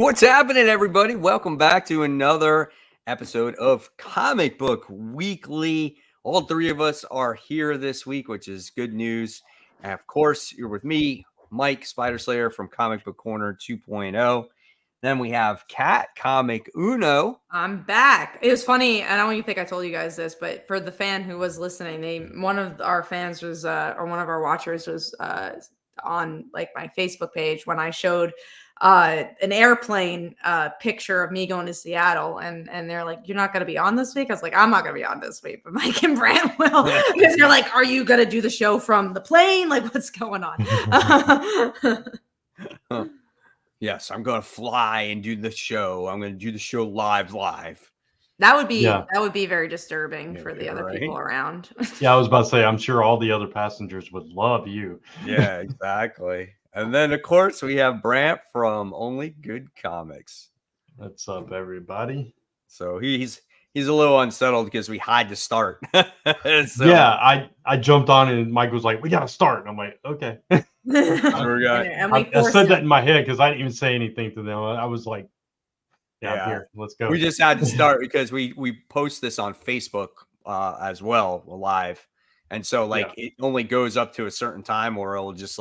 What's happening, everybody? Welcome back to another episode of Comic Book Weekly. All three of us are here this week, which is good news. And of course, you're with me, Mike, Spider Slayer from Comic Book Corner 2.0. Then we have Kat, Comic Uno. I'm back. It was funny. I don't even think I told you guys this, but for the fan who was listening, one of our fans was, or one of our watchers was on like my Facebook page when I showed an airplane picture of me going to Seattle, and they're like, "You're not going to be on this week." I was like, "I'm not going to be on this week, but Mike and Brant will," because they're like, "Are you going to do the show from the plane? Like, what's going on?" Yes, I'm going to fly and do the show. I'm going to do the show live. That would be very disturbing for the other people around. Yeah, I was about to say, I'm sure all the other passengers would love you. Yeah, exactly. And then, of course, we have Brant from Only Good Comics. What's up, everybody? So he's a little unsettled because we had to start. Yeah, I jumped on and Mike was like, "We got to start." And I'm like, "Okay." I said that in my head because I didn't even say anything to them. I was like, "Yeah, I'm here. Let's go." We just had to start because we post this on Facebook as well, live. And so it only goes up to a certain time or it'll just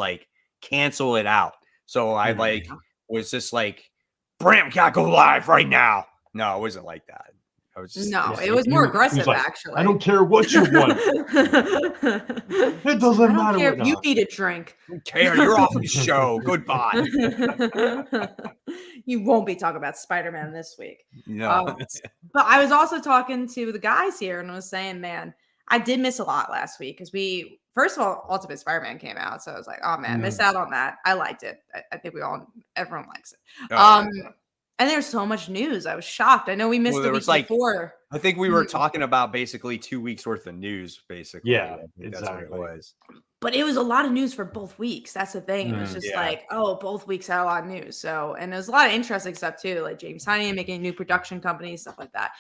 cancel it out. So I was just like, "Bram, we gotta go live right now." No, it wasn't like that. It was more aggressive, actually. I don't care what you want. It doesn't matter. Care if you need a drink. I don't care. You're off the show. Goodbye. You won't be talking about Spider-Man this week. No. But I was also talking to the guys here and was saying, man, I did miss a lot last week because first of all, Ultimate Spider-Man came out. So I was like, oh man, missed out on that. I liked it. I think everyone likes it. And there's so much news. I was shocked. I know we missed the week before. I think we were talking about basically 2 weeks worth of news, basically. Yeah, exactly. That's what it was. But it was a lot of news for both weeks. That's the thing. It was just both weeks had a lot of news. So, and there's a lot of interesting stuff too, like James Tynion making a new production company, stuff like that.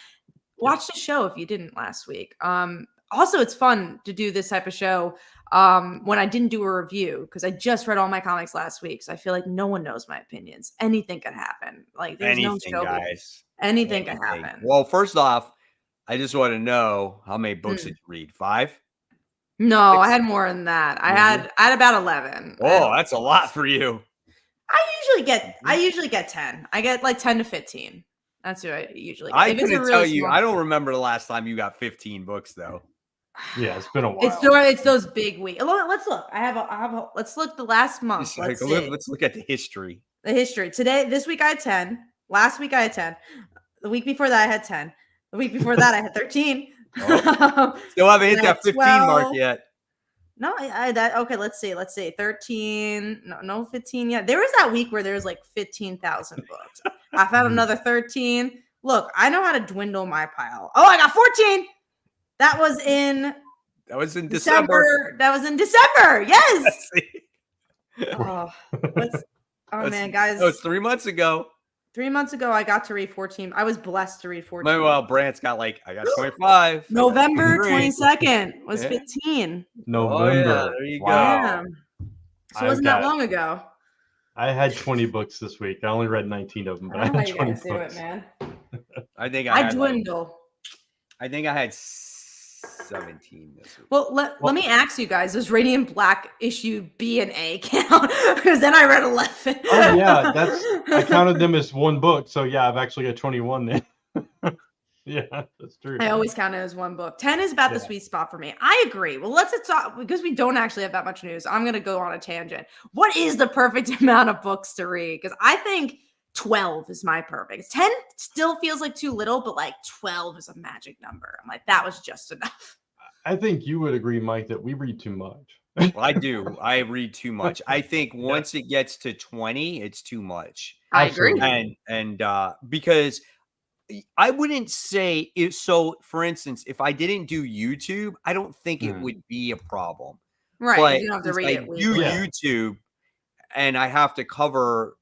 Watch the show if you didn't last week. Also, it's fun to do this type of show when I didn't do a review because I just read all my comics last week. So I feel like no one knows my opinions. Anything could happen. Like there's no show. Guys. Anything can happen. Well, first off, I just want to know how many books did you read? 5? No, 6? I had more than that. I had about 11. Oh, that's a lot for you. I usually get 10. I get like 10 to 15. That's what I usually get. I couldn't tell you. I don't remember the last time you got 15 books though. Yeah, it's been a while. It's those big weeks. Let's look. Let's look the last month. Let's look at the history. This week I had 10. Last week I had 10. The week before that I had 10. The week before that I had 13. Oh, still haven't hit that 15 mark yet. No, okay, let's see. 13. No 15 yet. There was that week where there was like 15,000 books. I found another 13. Look, I know how to dwindle my pile. Oh, I got 14. That was in December. That was in December. Yes. Man, guys. That was 3 months ago. 3 months ago, I got to read 14. I was blessed to read 14. Well, Brant's got I got 25. November 22nd was 15. November. Oh, yeah, there you go. Yeah. So it wasn't that long ago. I had 20 books this week. I only read 19 of them, but I had 20 books. Do it, man. I think I dwindle. I think I had 17 this week. Well, let me ask you guys: does Radiant Black issue B and A count? Because then I read 11. Oh yeah, I counted them as one book. So yeah, I've actually got 21 then. Yeah, that's true. I always count it as one book. 10 is about the sweet spot for me. I agree. Well, let's talk because we don't actually have that much news. I'm going to go on a tangent. What is the perfect amount of books to read? Because I think 12 is my perfect. 10 still feels like too little, but 12 is a magic number. I'm like, that was just enough. I think you would agree, Mike, that we read too much. Well, I do. I read too much. I think once it gets to 20, it's too much. I agree. And because I wouldn't say it. So, for instance, if I didn't do YouTube, I don't think it would be a problem. Right. But you don't have to read it. Do YouTube, and I have to cover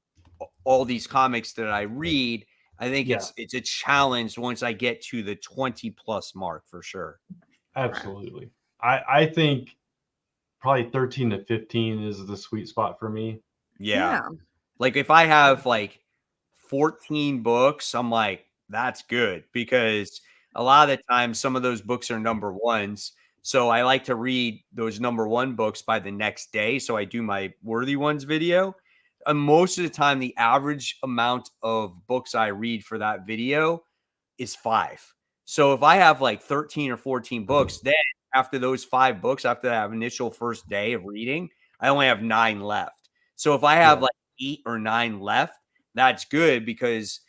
all these comics that I read. I think it's a challenge once I get to the 20 plus mark for sure. Absolutely. I think probably 13 to 15 is the sweet spot for me. Yeah. Like if I have 14 books, I'm like, that's good, because a lot of the time some of those books are number ones. So I like to read those number one books by the next day. So I do my worthy ones video. And most of the time, the average amount of books I read for that video is 5. So if I have like 13 or 14 books, then after those 5 books, after that initial first day of reading, I only have 9 left. So if I have like 8 or 9 left, that's good, because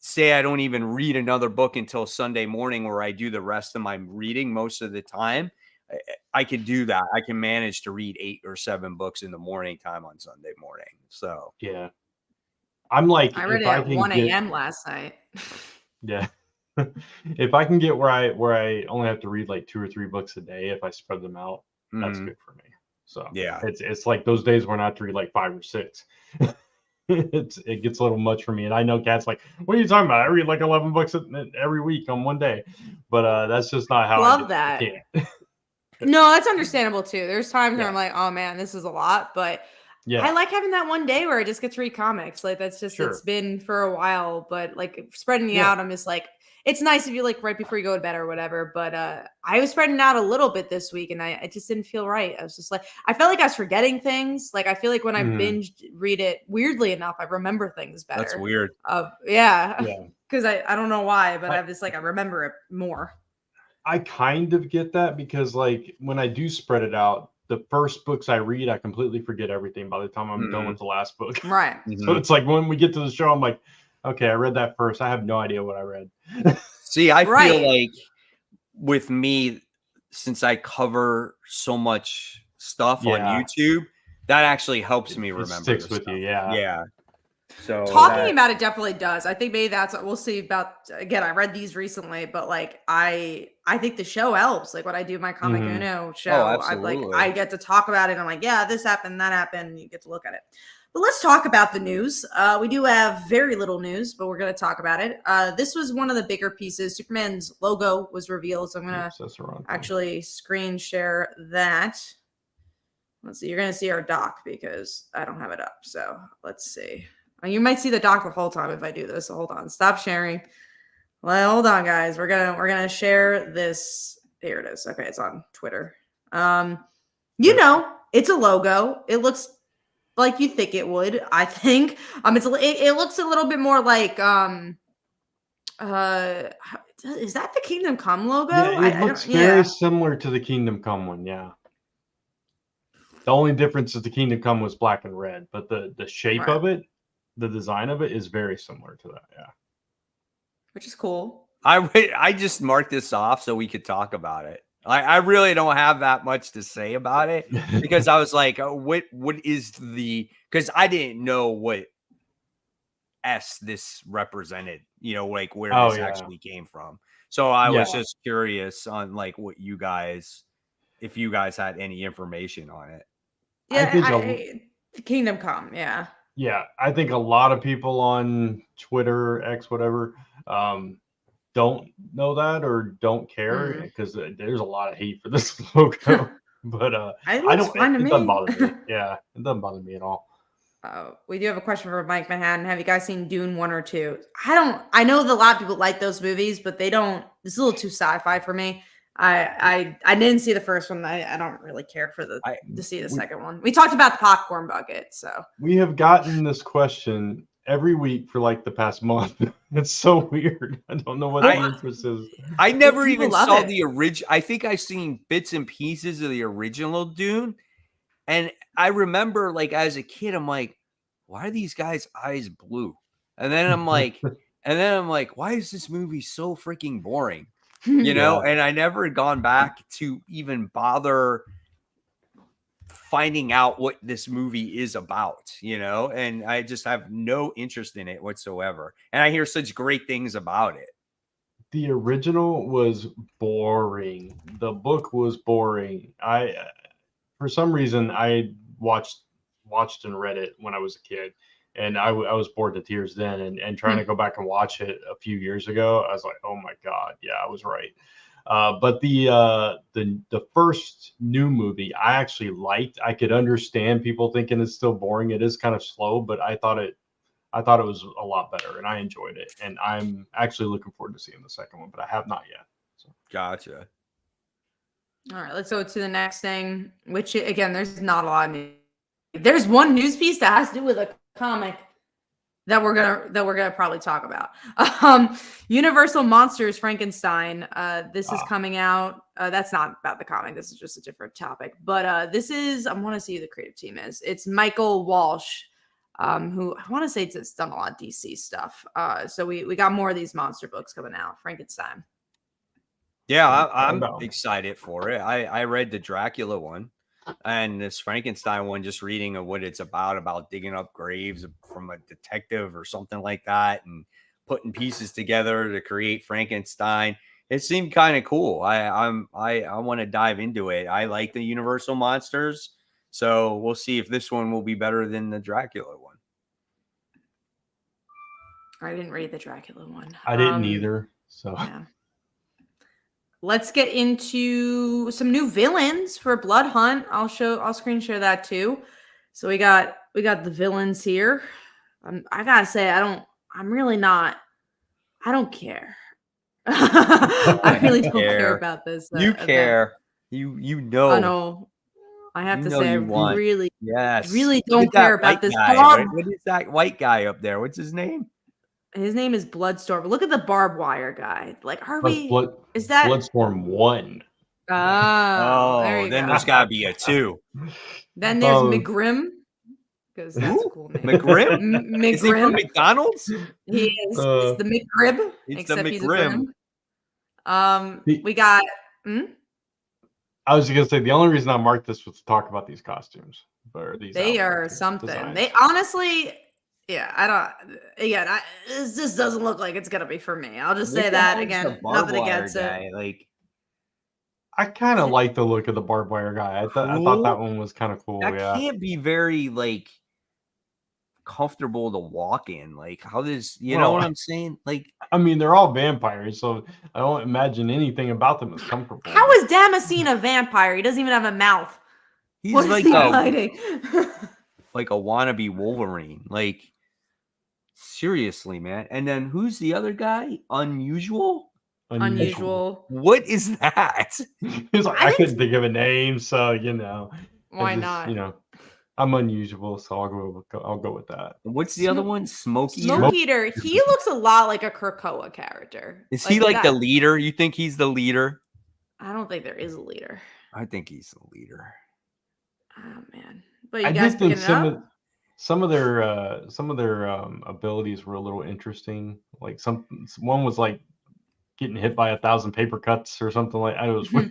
say I don't even read another book until Sunday morning, where I do the rest of my reading most of the time, I can do that. I can manage to read 8 or 7 books in the morning time on Sunday morning. So yeah, I'm like, I read it at 1 a.m. last night. Yeah. If I can get where I only have to read like 2 or 3 books a day, if I spread them out, that's good for me. So yeah, it's like those days when I have to read like 5 or 6. It gets a little much for me. And I know Kat's like, what are you talking about? I read like 11 books every week on one day. But that's just not how Love I do that. it. I can't. No, that's understandable too. There's times where I'm like, oh man, this is a lot. But I like having that one day where I just get to read comics. Like that's just, it's been for a while, but like spreading it out, I'm just like, it's nice if you like right before you go to bed or whatever. But I was spreading out a little bit this week, and I just didn't feel right. I was just like, I felt like I was forgetting things. Like I feel like when I binge read it, weirdly enough, I remember things better. That's weird. Because I don't know why, but I just like I remember it more. I kind of get that, because like when I do spread it out, the first books I read, I completely forget everything by the time I'm done with the last book. Right. So it's like when we get to the show, I'm like, okay, I read that first. I have no idea what I read. See, I feel like with me, since I cover so much stuff on YouTube, that actually helps me remember. It sticks with you, yeah. So talking about it definitely does. I think maybe that's what we'll see about. Again, I read these recently, but like I think the show helps. Like when I do my Comic Uno show, I get to talk about it. I'm like, yeah, this happened, that happened. You get to look at it. But let's talk about the news. We do have very little news, but we're going to talk about it. This was one of the bigger pieces. Superman's logo was revealed, so I'm going to actually screen share that. Let's see. You're going to see our doc because I don't have it up. So let's see. You might see the doc the whole time if I do this. So hold on. Stop sharing. Well, hold on, guys. We're gonna share this. Here it is. Okay, it's on Twitter. You know, it's a logo. It looks like you think it would. I think. It looks a little bit more like is that the Kingdom Come logo? Yeah, it looks very similar to the Kingdom Come one. Yeah. The only difference is the Kingdom Come was black and red, but the shape of it, the design of it is very similar to that. Yeah. Which is cool. I just marked this off so we could talk about it. I really don't have that much to say about it, because I was like, what is because I didn't know what this represented, like where this actually came from. So I was just curious on like if you guys had any information on it. Yeah, Kingdom Come, yeah. Yeah, I think a lot of people on Twitter, X, whatever, don't know that or don't care, because there's a lot of hate for this logo. But it doesn't bother me. Yeah, it doesn't bother me at all. We do have a question for Mike Manhattan. Have you guys seen Dune 1 or 2? I know that a lot of people like those movies, but they don't. It's a little too sci-fi for me. I didn't see the first one. I don't really care to see the second one. We talked about the popcorn bucket, so we have gotten this question every week for like the past month. It's so weird. I don't know what the interest is. I never even saw the original. I think I've seen bits and pieces of the original Dune, and I remember like as a kid, I'm like, why are these guys' eyes blue? And then I'm like, why is this movie so freaking boring? And I never had gone back to even bother finding out what this movie is about, and I just have no interest in it whatsoever. And I hear such great things about it. The original was boring. The book was boring. For some reason, I watched and read it when I was a kid, and I was bored to tears then. And trying to go back and watch it a few years ago, I was like, oh my God, yeah, I was right. But the first new movie I actually liked. I could understand people thinking it's still boring. It is kind of slow, but I thought I thought it was a lot better, and I enjoyed it. And I'm actually looking forward to seeing the second one, but I have not yet. So. Gotcha. All right, let's go to the next thing, which again, there's not a lot of news. There's one news piece that has to do with a comic that we're gonna probably talk about. Universal Monsters Frankenstein. This is coming out. That's not about the comic. This is just a different topic. But this is, I want to see who the creative team is. It's Michael Walsh, who I want to say it's done a lot of DC stuff. So we got more of these monster books coming out. Frankenstein. Yeah, I'm excited for it. I read the Dracula one. And this Frankenstein one, just reading of what it's about digging up graves from a detective or something like that, and putting pieces together to create Frankenstein. It seemed kind of cool. I want to dive into it. I like the Universal monsters, so we'll see if this one will be better than the Dracula one. I didn't read the Dracula one. I didn't either. So. Yeah. Let's get into some new villains for Blood Hunt. I'll screen share that too. So we got the villains here. I gotta say, I don't care. I really don't care about this. You care. You know. I know. I have to say, I really don't care about this. What is that white guy up there? What's his name? His name is Bloodstorm. Look at the barbed wire guy. Like, is that Bloodstorm 1? Oh, then there's got to be a 2. Then there's McGrim, because that's a cool name. McGrim? McGrim. Is he from McDonald's? He is. It's the McGrib. Except he's a Grim. We got. I was going to say, the only reason I marked this was to talk about these costumes. They are something. Designs. They honestly. Yeah, I don't. Again, this just doesn't look like it's gonna be for me. I'll just say that again. Nothing against it. Like, I kind of like the look of the barbed wire guy. I thought that one was kind of cool. That can't be very like comfortable to walk in. Like, how does you know what I'm saying? Like, I mean, they're all vampires, so I don't imagine anything about them is comfortable. How is Damascene a vampire? He doesn't even have a mouth. He's what like is he hiding? Like a wannabe Wolverine. Like. Seriously, man. And then who's the other guy? Unusual. What is that? He's like, I couldn't think of a name, so why not? I'm unusual, so I'll go with that. What's the other one? Smoke Eater. Smoke Eater. He looks a lot like a Krakoa character. Is he like the leader? You think he's the leader? I don't think there is a leader. I think he's the leader. Oh man! But you guys picking it up? Some of their abilities were a little interesting. Like one was like getting hit by 1,000 paper cuts or something like. I was. What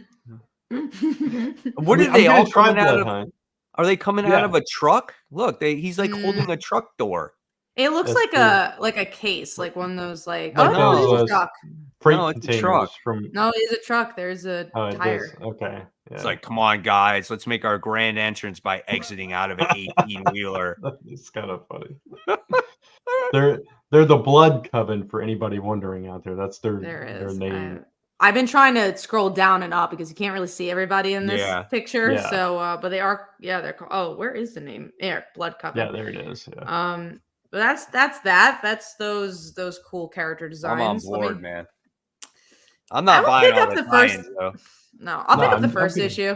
are they all coming out of? Are they coming out of a truck? Look, he's like holding a truck door. It looks like a case, like one of those like. It's a truck. It's a truck. No, it's a truck. There's a tire. Okay. Yeah. It's like, come on, guys, let's make our grand entrance by exiting out of an 18-wheeler. It's kind of funny. They're the Blood Coven for anybody wondering out there. That's their name. I've been trying to scroll down and up because you can't really see everybody in this picture. Yeah. So, but they are. Yeah, they're. Where is the name? Yeah, Blood Coven. Yeah, there it is. Yeah. But that's that. That's those cool character designs. I'm on board, man. I'm not buying all the tie-ins, though. No, I'll pick up the first issue.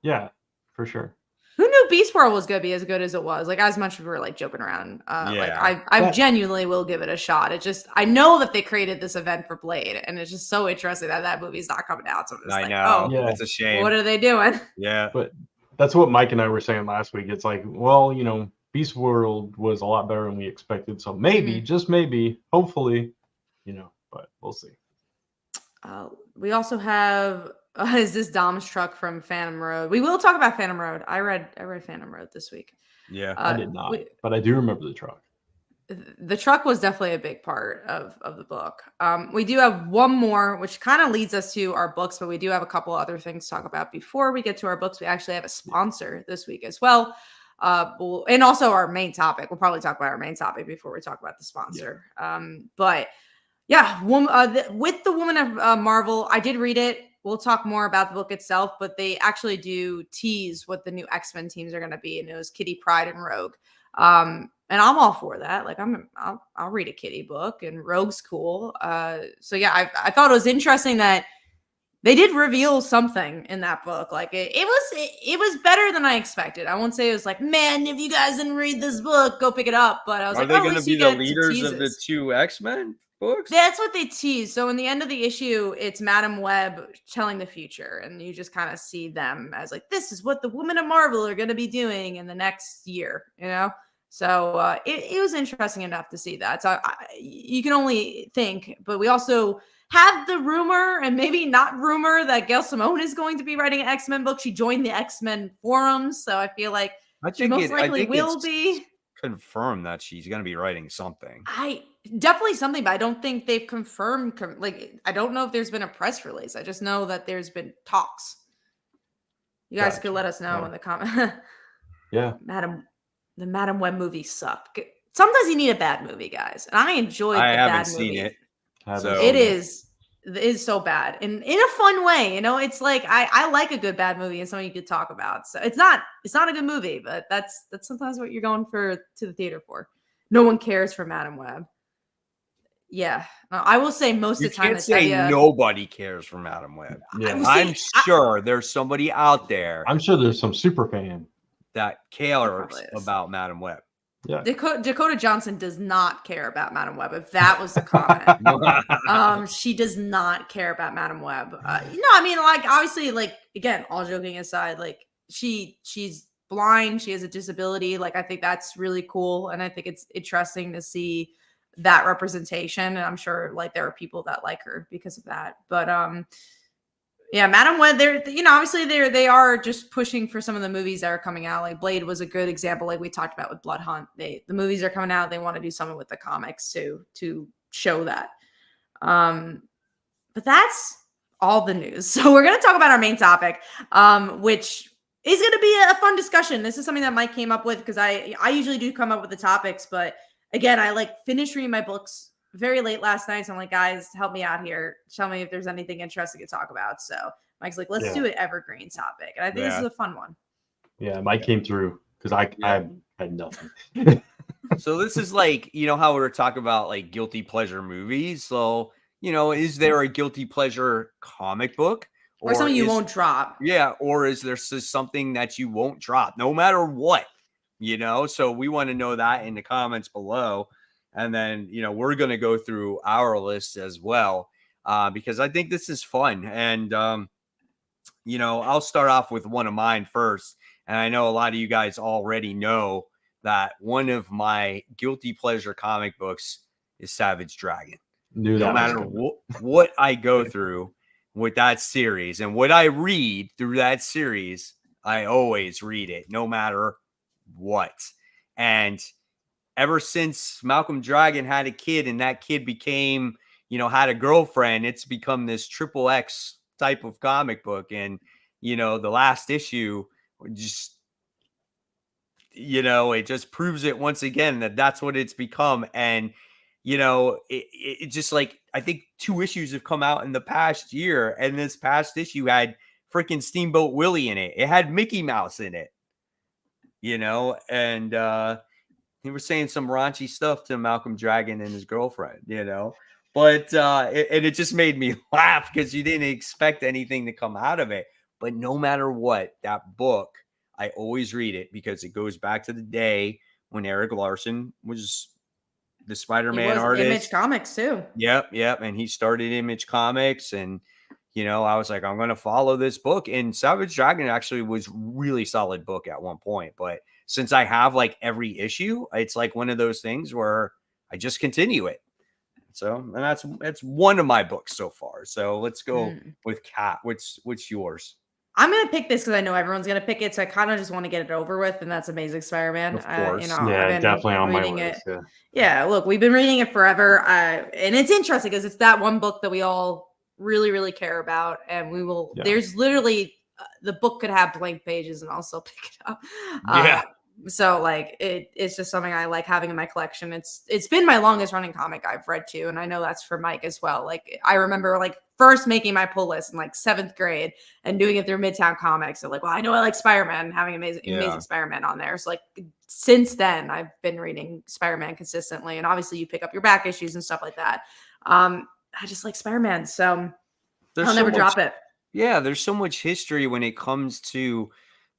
Yeah, for sure. Who knew Beast World was going to be as good as it was? Like, as much as we were like joking around. Like, I genuinely will give it a shot. It just, I know that they created this event for Blade, and it's just so interesting that movie's not coming out. So I know. It's a shame. What are they doing? Yeah. But that's what Mike and I were saying last week. It's like, well, Beast World was a lot better than we expected. So maybe, just maybe, hopefully, but we'll see. We also have is this Dom's truck from Phantom Road. We will talk about Phantom Road. I read Phantom Road this week. Yeah, I did not, but I do remember the truck. The truck was definitely a big part of the book. We do have one more, which kind of leads us to our books, but we do have a couple other things to talk about before we get to our books. We actually have a sponsor this week as well. And also our main topic. We'll probably talk about our main topic before we talk about the sponsor. But yeah, with the Woman of Marvel, I did read it. We'll talk more about the book itself, but they actually do tease what the new X-Men teams are going to be, and it was Kitty Pryde and Rogue. And I'm all for that. Like I'll read a kitty book, and Rogue's cool. So yeah, I thought it was interesting that they did reveal something in that book. Like it was better than I expected. I won't say it was like, man, if you guys didn't read this book, go pick it up. But I was Are like, they oh, at going to least be you the get leaders to of the tease 2 X-Men books? That's what they tease. So in the end of the issue, it's Madam Web telling the future, and you just kind of see them as like, this is what the Women of Marvel are going to be doing in the next year, you know? So it was interesting enough to see that. So you can only think, but we also have the rumor, and maybe not rumor, that Gail Simone is going to be writing an X-Men book. She joined the X-Men forums, so I feel like she most likely will be confirmed that she's going to be writing something. I definitely something, but I don't think they've confirmed. Like, I don't know if there's been a press release. I just know that there's been talks. You guys could let us know in the comment. Yeah, the Madam Web movie sucked. Sometimes you need a bad movie, guys, and I enjoyed the bad movie. Seen it. It is so bad, and in a fun way. You know, it's like I like a good bad movie and something you could talk about. So it's not a good movie, but that's sometimes what you're going to the theater for. No one cares for Madam Web. Yeah, I will say most of the time. You can't say nobody cares for Madam Web. Yeah. I'm sure there's somebody out there. I'm sure there's some super fan that cares about Madam Web. Yeah, Dakota Johnson does not care about Madam Web. If that was the comment, she does not care about Madam Web. I mean, like, obviously, like, again, all joking aside, like, she's blind, she has a disability. Like, I think that's really cool, and I think it's interesting to see that representation. And I'm sure, like, there are people that like her because of that. But yeah, Madam Web, obviously they are just pushing for some of the movies that are coming out. Like Blade was a good example, like we talked about with Blood Hunt. The movies are coming out, they want to do something with the comics to show that. But that's all the news. So we're going to talk about our main topic, which is going to be a fun discussion. This is something that Mike came up with, because I usually do come up with the topics, but again, I finished reading my books very late last night. So I'm like, guys, help me out here. Tell me if there's anything interesting to talk about. So Mike's like, let's do an evergreen topic. And I think this is a fun one. Yeah, Mike came through because I had nothing. So this is like, how we were talking about like guilty pleasure movies. So, is there a guilty pleasure comic book? Or something you won't drop? Yeah. Or is there something that you won't drop no matter what? So we want to know that in the comments below. And then, we're going to go through our list as well, because I think this is fun. And, I'll start off with one of mine first. And I know a lot of you guys already know that one of my guilty pleasure comic books is Savage Dragon. No matter what I go through with that series and what I read through that series, I always read it, no matter what. And ever since Malcolm Dragon had a kid and that kid became, had a girlfriend, it's become this XXX type of comic book. And, the last issue just, it just proves it once again that that's what it's become. And, it just like, I think 2 issues have come out in the past year. And this past issue had freaking Steamboat Willie in it. It had Mickey Mouse in it, and, he was saying some raunchy stuff to Malcolm Dragon and his girlfriend, but it just made me laugh because you didn't expect anything to come out of it. But no matter what, that book, I always read it because it goes back to the day when Eric Larson was the Spider-Man artist. Image Comics too. Yep. And he started Image Comics, and I was like, I'm going to follow this book. And Savage Dragon actually was really solid book at one point, but since I have like every issue, it's like one of those things where I just continue it. So, and that's one of my books so far. So let's go with Kat. What's yours? I'm going to pick this because I know everyone's going to pick it. So I kind of just want to get it over with. And that's Amazing Spider-Man. Of course. Yeah, definitely on my list. Yeah, look, we've been reading it forever. And it's interesting because it's that one book that we all really, really care about. And we will, there's literally, the book could have blank pages and I'll still pick it up. So like it's just something I like having in my collection. It's been my longest running comic I've read too, and I know that's for Mike as well. Like I remember like first making my pull list in like 7th grade and doing it through Midtown Comics. So like, well, I know I like Spider-Man and having amazing Spider-Man on there. So like since then I've been reading Spider-Man consistently, and obviously you pick up your back issues and stuff like that. I just like Spider-Man, so I'll never drop it. Yeah, there's so much history when it comes to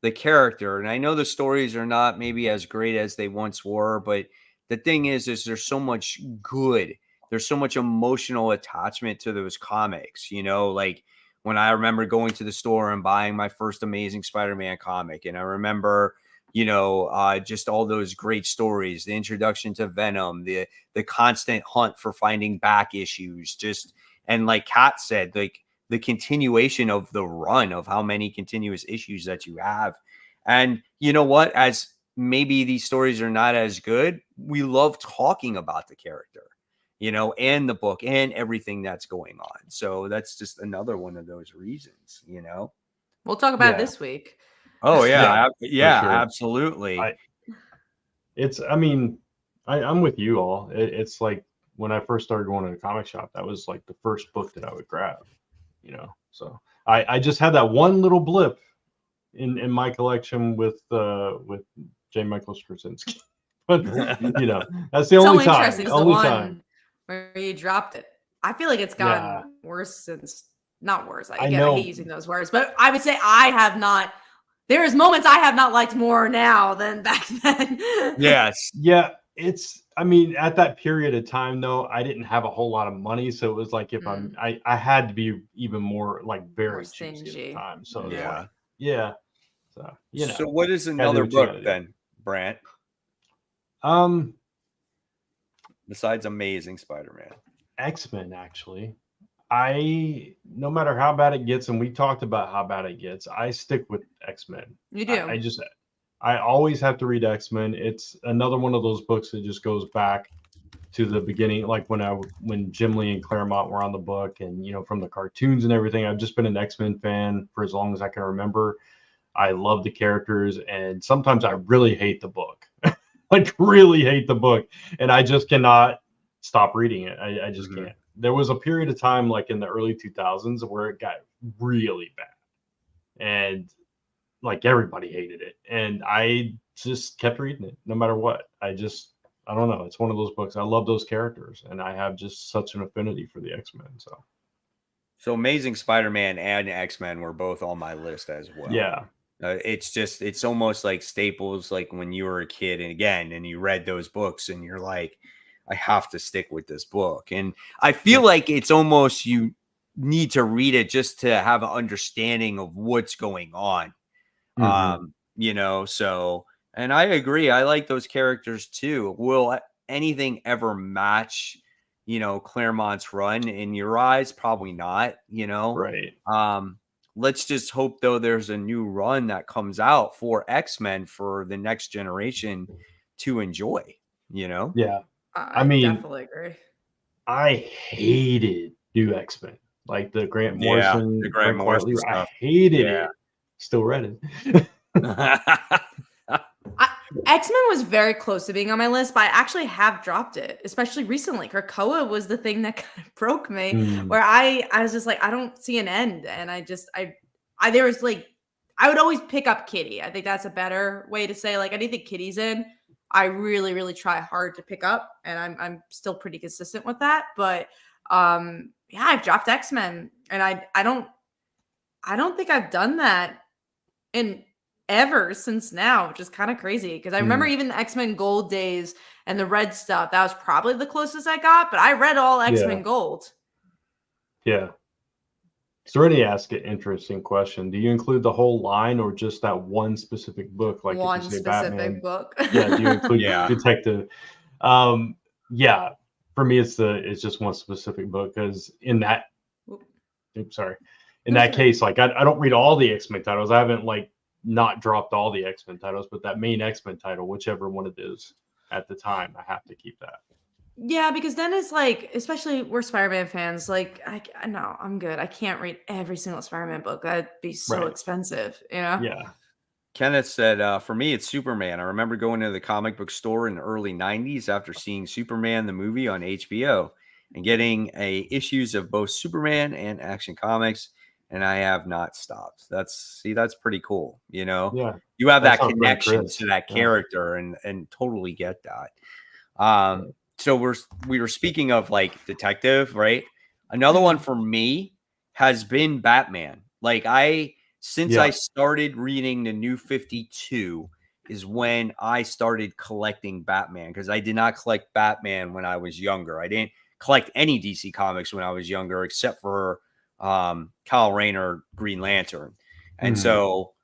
the character. And I know the stories are not maybe as great as they once were, but the thing is there's so much good. There's so much emotional attachment to those comics, like when I remember going to the store and buying my first Amazing Spider-Man comic. And I remember, just all those great stories, the introduction to Venom, the constant hunt for finding back issues, and like Kat said, like, the continuation of the run of how many continuous issues that you have. And you know what? As maybe these stories are not as good, we love talking about the character, and the book and everything that's going on. So that's just another one of those reasons, We'll talk about it this week. Oh yeah. Yeah, sure. Absolutely. I'm with you all. It's like when I first started going to the comic shop, that was like the first book that I would grab. So I just had that one little blip in my collection with J. Michael Straczynski. But that's the only time. Interesting. Only time where you dropped it. I feel like it's gotten worse since. Not worse. I hate using those words, but I would say I have not. There is moments I have not liked more now than back then. Yes. Yeah. At that period of time, though, I didn't have a whole lot of money, so it was like if I had to be even more like very choosy at the time. So So what is another book then, Brant? Besides Amazing Spider-Man, X-Men. Actually, no matter how bad it gets, and we talked about how bad it gets, I stick with X-Men. You do. I always have to read X-Men. It's another one of those books that just goes back to the beginning, like when Jim Lee and Claremont were on the book, and from the cartoons and everything. I've just been an X-Men fan for as long as I can remember. I love the characters, and sometimes I really hate the book, like really hate the book, and I just cannot stop reading it. I just can't. There was a period of time, like in the early 2000s, where it got really bad, and like everybody hated it, and I just kept reading it no matter what. I don't know. It's one of those books. I love those characters, and I have just such an affinity for the X-Men. So Amazing Spider-Man and X-Men were both on my list as well. Yeah. It's almost like staples, like when you were a kid and you read those books and you're like, I have to stick with this book. And I feel like it's almost, you need to read it just to have an understanding of what's going on. So, and I agree. I like those characters too. Will anything ever match, Claremont's run in your eyes? Probably not, Right. Let's just hope though there's a new run that comes out for X-Men for the next generation to enjoy, Yeah. I definitely agree. I hated New X-Men, like the Grant Morrison, the Grant Morrison stuff. I hated it. Still read it. X-Men was very close to being on my list, but I actually have dropped it, especially recently. Krakoa was the thing that kind of broke me, where I was just like, I don't see an end. And I would always pick up Kitty. I think that's a better way to say, like, anything Kitty's in, I really, really try hard to pick up. And I'm still pretty consistent with that. But I've dropped X-Men, and I don't think I've done that in ever since now, which is kind of crazy, because I remember even the X-Men Gold days and the red stuff, that was probably the closest I got, but I read all X-Men Gold. Yeah. So Rennie asked an interesting question. Do you include the whole line or just that one specific book? Like one if you say specific Batman, book. Yeah, do you include Detective? Yeah, for me it's just one specific book, because in that case, like I don't read all the X-Men titles. I haven't like not dropped all the X-Men titles, but that main X-Men title, whichever one it is at the time, I have to keep that. Yeah, because then it's like, especially we're Spider-Man fans, like I'm good. I can't read every single Spider-Man book. That'd be so expensive, Yeah. Kenneth said, for me, it's Superman. I remember going to the comic book store in the early 90s after seeing Superman, the movie on HBO, and getting issues of both Superman and Action Comics, and I have not stopped. That's pretty cool. You Yeah, have that that sounds pretty connection crisp. to that Yeah. character and totally get that. So we were speaking of like detective, right? Another one for me has been Batman. Like since I started reading the New 52 is when I started collecting Batman, because I did not collect Batman when I was younger. I didn't collect any DC comics when I was younger, except for Kyle Rayner Green Lantern. And so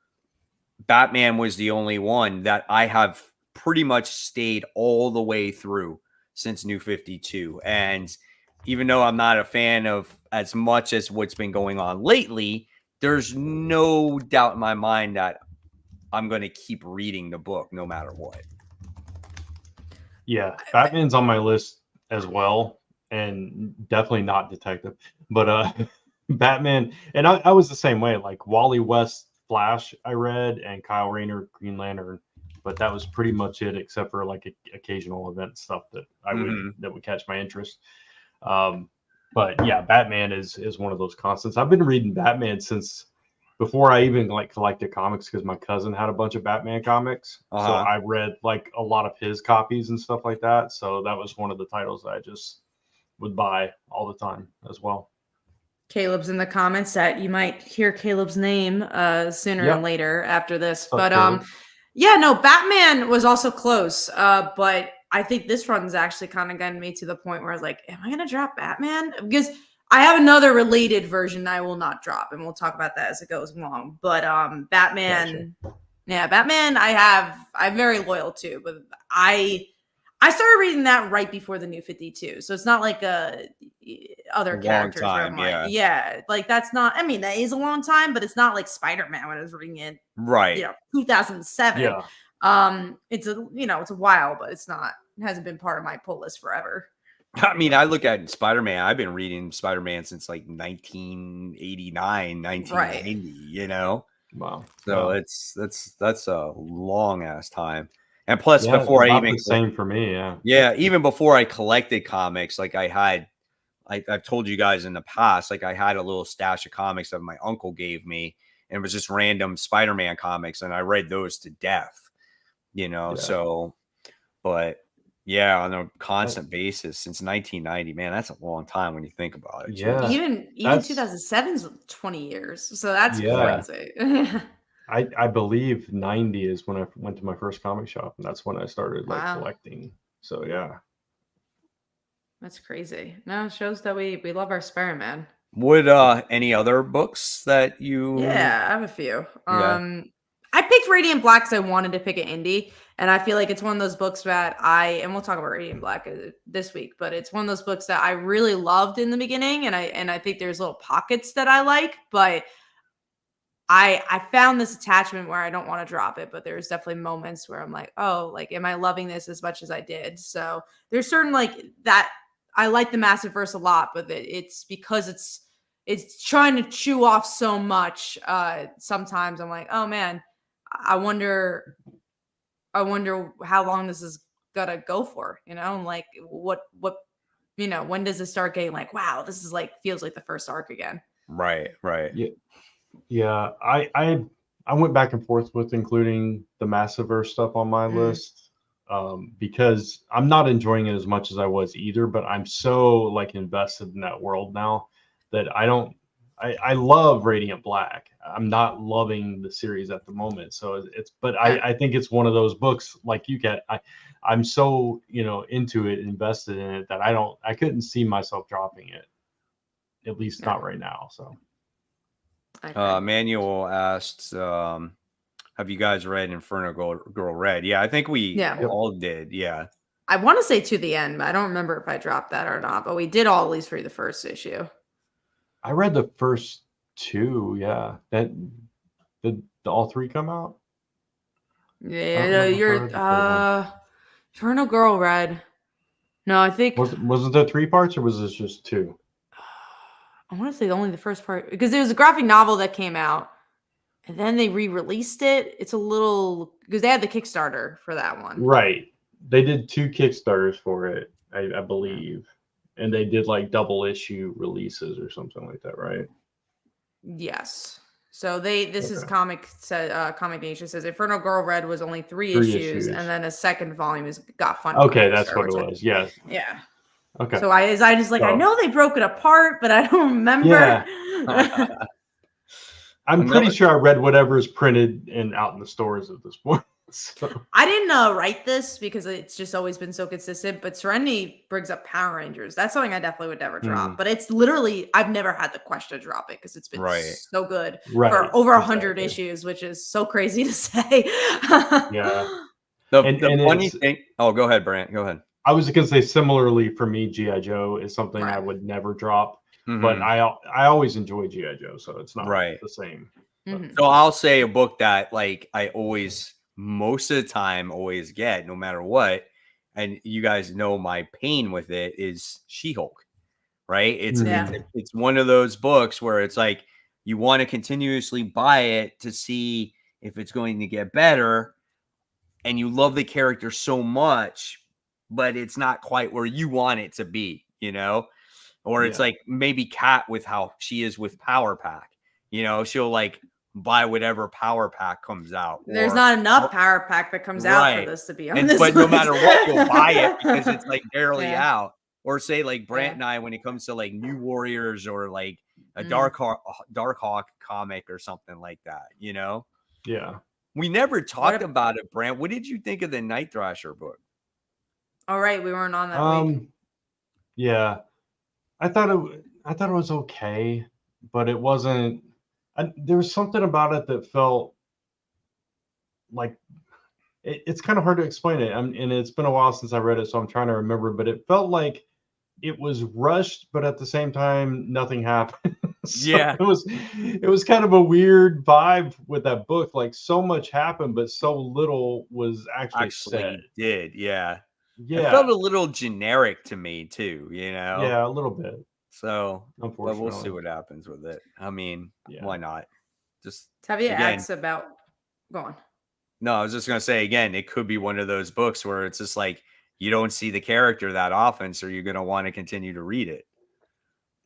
Batman was the only one that I have pretty much stayed all the way through since New 52. And even though I'm not a fan of as much as what's been going on lately, there's no doubt in my mind that I'm going to keep reading the book no matter what. Yeah, Batman's on my list as well, and definitely not detective, but Batman, and I was the same way. Like Wally West Flash, I read, and Kyle Rayner Green Lantern, but that was pretty much it, except for like occasional event stuff that would catch my interest. But yeah, Batman is one of those constants. I've been reading Batman since before I even like collected comics, because my cousin had a bunch of Batman comics. So I read like a lot of his copies and stuff like that. So that was one of the titles that I just would buy all the time as well. Caleb's in the comments that you might hear Caleb's name sooner or later after this. But yeah, no, Batman was also close. But I think this run's actually kind of gotten me to the point where I was like, am I going to drop Batman? Because I have another related version I will not drop, and we'll talk about that as it goes along. But Batman, yeah, Batman I'm very loyal to, but I started reading that right before the New 52. So it's not like other characters. Time, yeah, like that's not, I mean, that is a long time, but it's not like Spider-Man when I was reading it, right? 2007. Yeah. It's a while, but it hasn't been part of my pull list forever. I mean, I look at Spider-Man. I've been reading Spider-Man since like 1989, 1990, Wow. So that's a long ass time. And plus, Yeah, before I even the same for me, even before I collected comics, like I've told you guys in the past, like I had a little stash of comics that my uncle gave me, and it was just random Spider-Man comics, and I read those to death, So, but yeah, on a constant basis since 1990, man, that's a long time when you think about it. Yeah, even 2007 is 20 years, so that's crazy. I believe 90 is when I went to my first comic shop, and that's when I started collecting. So yeah, that's crazy. No, it shows that we love our Spider-Man. Would any other books that you? Yeah, I have a few. I picked Radiant Black because I wanted to pick an indie, and I feel like it's one of those books that and we'll talk about Radiant Black this week, but it's one of those books that I really loved in the beginning, and I think there's little pockets that I like, but I found this attachment where I don't want to drop it, but there's definitely moments where I'm like, oh, like, am I loving this as much as I did? So there's certain like that. I like the Massiveverse a lot, but it's because it's trying to chew off so much. Sometimes I'm like, oh man, I wonder how long this is gonna go for, like what, when does it start getting like, wow, this is like, feels like the first arc again. Right. Yeah. I went back and forth with including the Massiveverse stuff on my list, because I'm not enjoying it as much as I was either, but I'm so like invested in that world now that I love Radiant Black. I'm not loving the series at the moment. So I think it's one of those books like you get, I'm so, into it, invested in it, that I couldn't see myself dropping it, at least not right now. So Manuel asked, have you guys read Inferno Girl Red? Yeah, I think we all did. Yeah. I want to say To the End, but I don't remember if I dropped that or not, but we did all at least read the first issue. I read the first two. Yeah. Did all three come out? Yeah, you're Inferno Girl Red. No, I think wasn't there 3 parts, or was this just 2? I want to say only the first part, because there was a graphic novel that came out. And then they re-released it. It's a little because they had the Kickstarter for that one. Right. They did 2 Kickstarters for it, I believe. And they did like double issue releases or something like that, right? Yes. So this is Okay. Comic Nation says Inferno Girl Red was only 3 3 issues, and issues. then a second volume got funded on Okay, that's Kickstarter, what it which was. Yes. yeah. Okay. So I just like I So, know they broke it apart, but I don't remember. yeah. I'm pretty Another sure I read whatever is printed and out in the stores at this point. So, I didn't write this because it's just always been so consistent. But Serenity brings up Power Rangers. That's something I definitely would never drop. But it's literally I've never had the question to drop it because it's been right. so good right. for over 100 exactly. issues, which is so crazy to say. Yeah. The And funny it's, thing. Oh, go ahead, Brant. Go ahead. I was going to say similarly for me, G.I. Joe is something I Right. would never drop. But Mhm. I always enjoy G.I. Joe, so it's not Right. the same. Mhm. So I'll say a book that like I always, most of the time, always get no matter what, and you guys know my pain with it is She-Hulk, right? Yeah. It's one of those books where it's like you want to continuously buy it to see if it's going to get better, and you love the character so much, but it's not quite where you want it to be, you know? Or it's Yeah. like maybe Kat with how she is with Power Pack. You know, she'll like buy whatever Power Pack comes out. There's Or not enough Power Pack that comes out for right. this to be on And this but no list. matter what, you'll buy it because it's like barely Yeah. out. Or say like Brant Yeah. and I, when it comes to like New Warriors or like a Mm. Dark Hawk comic or something like that, you know? Yeah. We never What talked ab- about it, Brant. What did you think of the Night Thrasher book? All right, we weren't on that week. Yeah. I thought it was okay, but it wasn't. There was something about it that felt like it's kind of hard to explain it. And it's been a while since I read it, so I'm trying to remember. But it felt like it was rushed, but at the same time, nothing happened. So Yeah. it was kind of a weird vibe with that book. Like so much happened, but so little was actually said. Actually did, yeah. It Yeah, felt a little generic to me too, you know? yeah, a little bit, So, but we'll see unfortunately. what happens with it. I mean, Yeah. why not? Just Tavia again, asks about go on. no, I was just gonna say again, it could be one of those books where it's just like you don't see the character that often, so you're gonna want to continue to read it.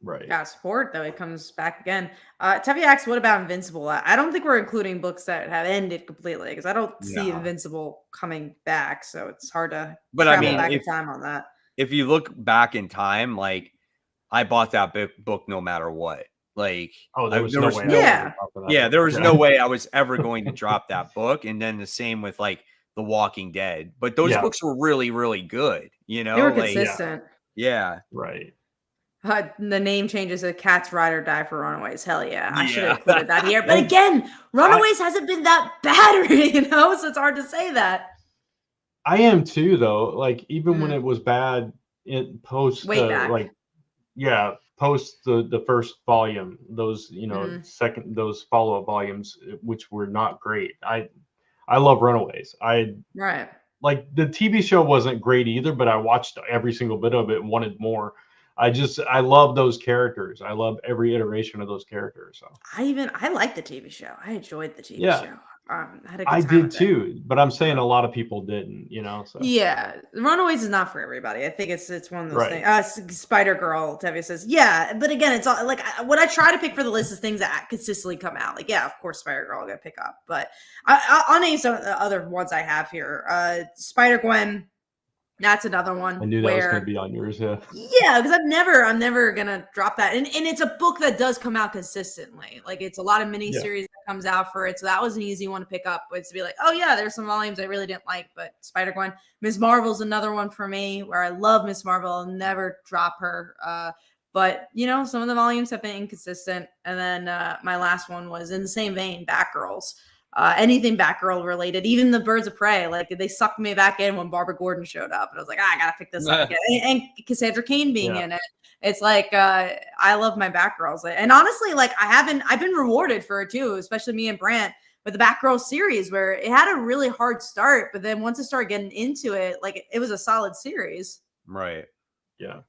Right. Fast forward though, it comes back again. Tevye asks, "What about Invincible?" I don't think we're including books that have ended completely because I don't see No. Invincible coming back, so it's hard to But I travel mean, back in if time on that. if you look back in time, like I bought that book no matter what. Like Oh, there was there no was way I was no ever Yeah, dropping that yeah, book. there was Yeah. no way I was ever going to drop that book. And then the same with like The Walking Dead. But those Yeah. books were really, really good. You they were know, like Yeah. consistent. yeah. Right. The name changes to Cats Ride or Die for Runaways. Hell yeah, I should have Yeah. included that here. But And again, Runaways hasn't been that bad, you know, so it's hard to say that. I am too, though. Like even when Mhm. it was bad, it post Way back. post the first volume, those Mhm. those follow up volumes, which were not great. I love Runaways. I Right. like the TV show wasn't great either, but I watched every single bit of it and wanted more. I love those characters. I love every iteration of those characters. So I like the TV show. I enjoyed the TV yeah, show. I had a good I time did with it. too. But I'm saying Uh, a lot of people didn't. So yeah, Runaways is not for everybody. I think it's one of those right. things. Spider Girl, Tevye says, yeah, but again, it's all like what I try to pick for the list is things that consistently come out. Like, yeah, of course, Spider Girl I'm gonna pick up, but I'll name some of the other ones I have here. Spider Gwen, that's another I one knew that was going to where be on yours. Yeah. yeah, because I'm never gonna drop that. And it's a book that does come out consistently. Like it's a lot of Yeah. miniseries that comes out for it. So that was an easy one to pick up. It's to be like, oh yeah, there's some volumes I really didn't like, but Spider-Gwen. Ms. Marvel's another one for me where I love Miss Marvel. I'll never drop her. But some of the volumes have been inconsistent. And then my last one was in the same vein, Batgirls. Anything Batgirl related, even the Birds of Prey, like they sucked me back in when Barbara Gordon showed up, and I was like, I gotta pick this up again. And Cassandra Cain being Yeah. in it, it's like I love my Batgirls, and honestly, like I've been rewarded for it too, especially me and Brant with the Batgirl series, where it had a really hard start, but then once it started getting into it, like it was a solid series. Right. Yeah.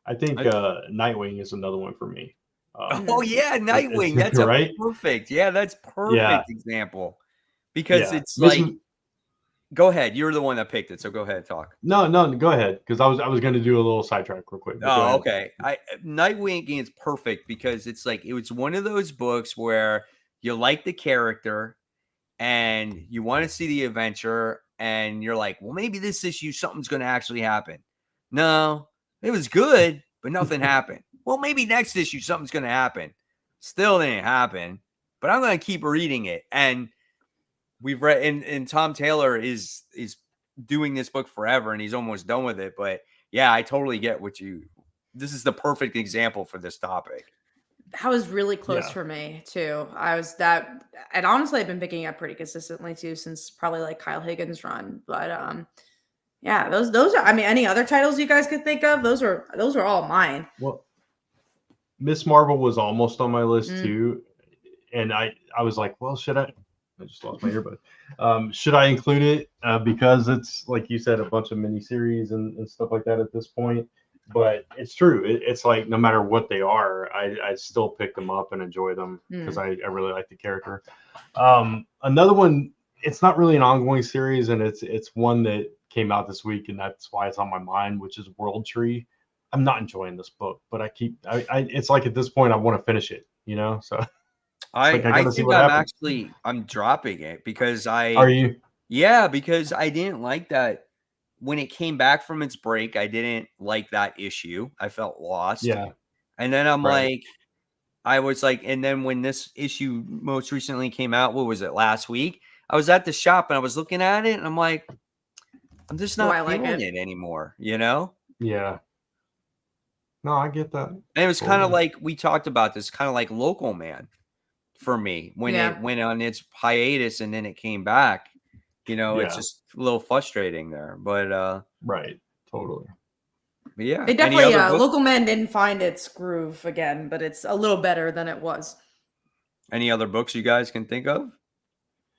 I think Nightwing is another one for me. Oh yeah, Nightwing. That's a right. perfect. Yeah, that's Yeah. perfect example. Because Yeah. it's like, go ahead. You're the one that picked it, so go ahead, talk. No, go ahead. Because I was going to do a little sidetrack real quick. But go Oh, ahead. okay. Nightwing is perfect because it's like it was one of those books where you like the character and you want to see the adventure, and you're like, well, maybe this issue something's going to actually happen. No, it was good, but nothing happened. Well, maybe next issue something's going to happen. Still didn't happen, but I'm going to keep reading it. And we've read, and Tom Taylor is doing this book forever, and he's almost done with it. But yeah, I totally get what you. This is the perfect example for this topic. That was really close for me too. And honestly, I've been picking up pretty consistently too since probably like Kyle Higgins' run. But yeah, those are. I mean, any other titles you guys could think of? Those are all mine. Well, Miss Marvel was almost on my list too, and I was like, well, should I? I just lost my earbud. Should I include it because it's like you said, a bunch of miniseries and stuff like that at this point. But it's true. It's like no matter what they are, I still pick them up and enjoy them because I really like the character. Another one, it's not really an ongoing series, and it's one that came out this week, and that's why it's on my mind, which is World Tree. I'm not enjoying this book, but it's like at this point I want to finish it, you know? So I think I'm dropping it because Are you? Yeah, because I didn't like that. When it came back from its break, I didn't like that issue. I felt lost. Yeah. And then I was like, and then when this issue most recently came out, what was it, last week? I was at the shop and I was looking at it and I'm like, I'm just not feeling it anymore, you know? Yeah. No, I get that. And it was kind of like, we talked about this, kind of like Local Man for me when it went on its hiatus and then it came back. You know, it's just a little frustrating there, but right, totally. But yeah, it definitely. Local Man didn't find its groove again, but it's a little better than it was. Any other books you guys can think of?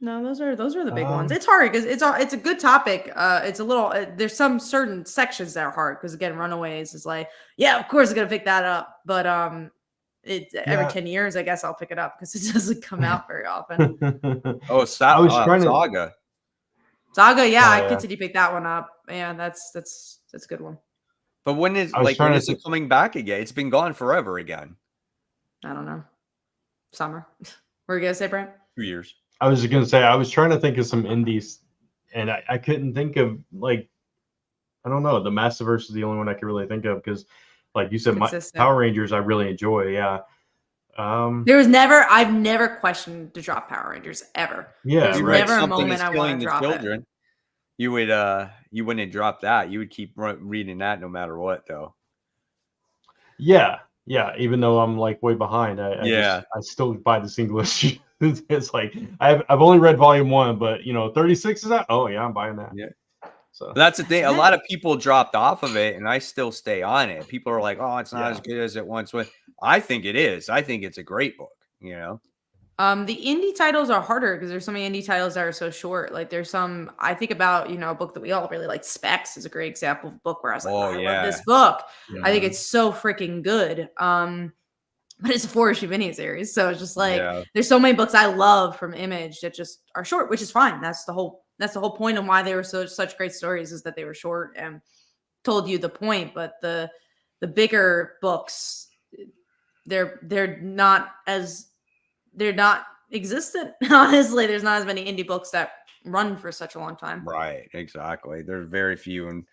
No, those are the big ones. It's hard because it's a good topic. It's a little. There's some certain sections that are hard because again, Runaways is like, yeah, of course, I'm gonna pick that up, but every 10 years, I guess I'll pick it up because it doesn't come out very often. Oh, Saga. Saga, yeah, I continue to pick that one up. Yeah, that's a good one. But when is it coming back again? It's been gone forever again. I don't know. Summer. What were you gonna say, Brent? 2 years. I was gonna say I was trying to think of some indies, and I couldn't think of I don't know. The Massiverse is the only one I could really think of because, like you said, my Power Rangers I really enjoy. Yeah. I've never questioned to drop Power Rangers ever. Yeah, there's never a moment I want to drop it. You wouldn't drop that. You would keep reading that no matter what, though. Yeah. Even though I'm like way behind, I still buy the single issue. It's like I've only read volume 1, but 36 is out. Oh yeah, I'm buying that. Yeah. So that's the thing. A lot of people dropped off of it, and I still stay on it. People are like, "Oh, it's not as good as it once was." I think it is. I think it's a great book. The indie titles are harder because there's so many indie titles that are so short. Like there's some. I think about a book that we all really like. Specs is a great example of a book where I was like, I love this book. Yeah. I think it's so freaking good. But it's a 4-issue miniseries, so it's just like there's so many books I love from Image that just are short, which is fine. That's the whole point of why they were such great stories is that they were short and told you the point. But the bigger books, they're not existent. Honestly, there's not as many indie books that run for such a long time. Right, exactly. They're very few and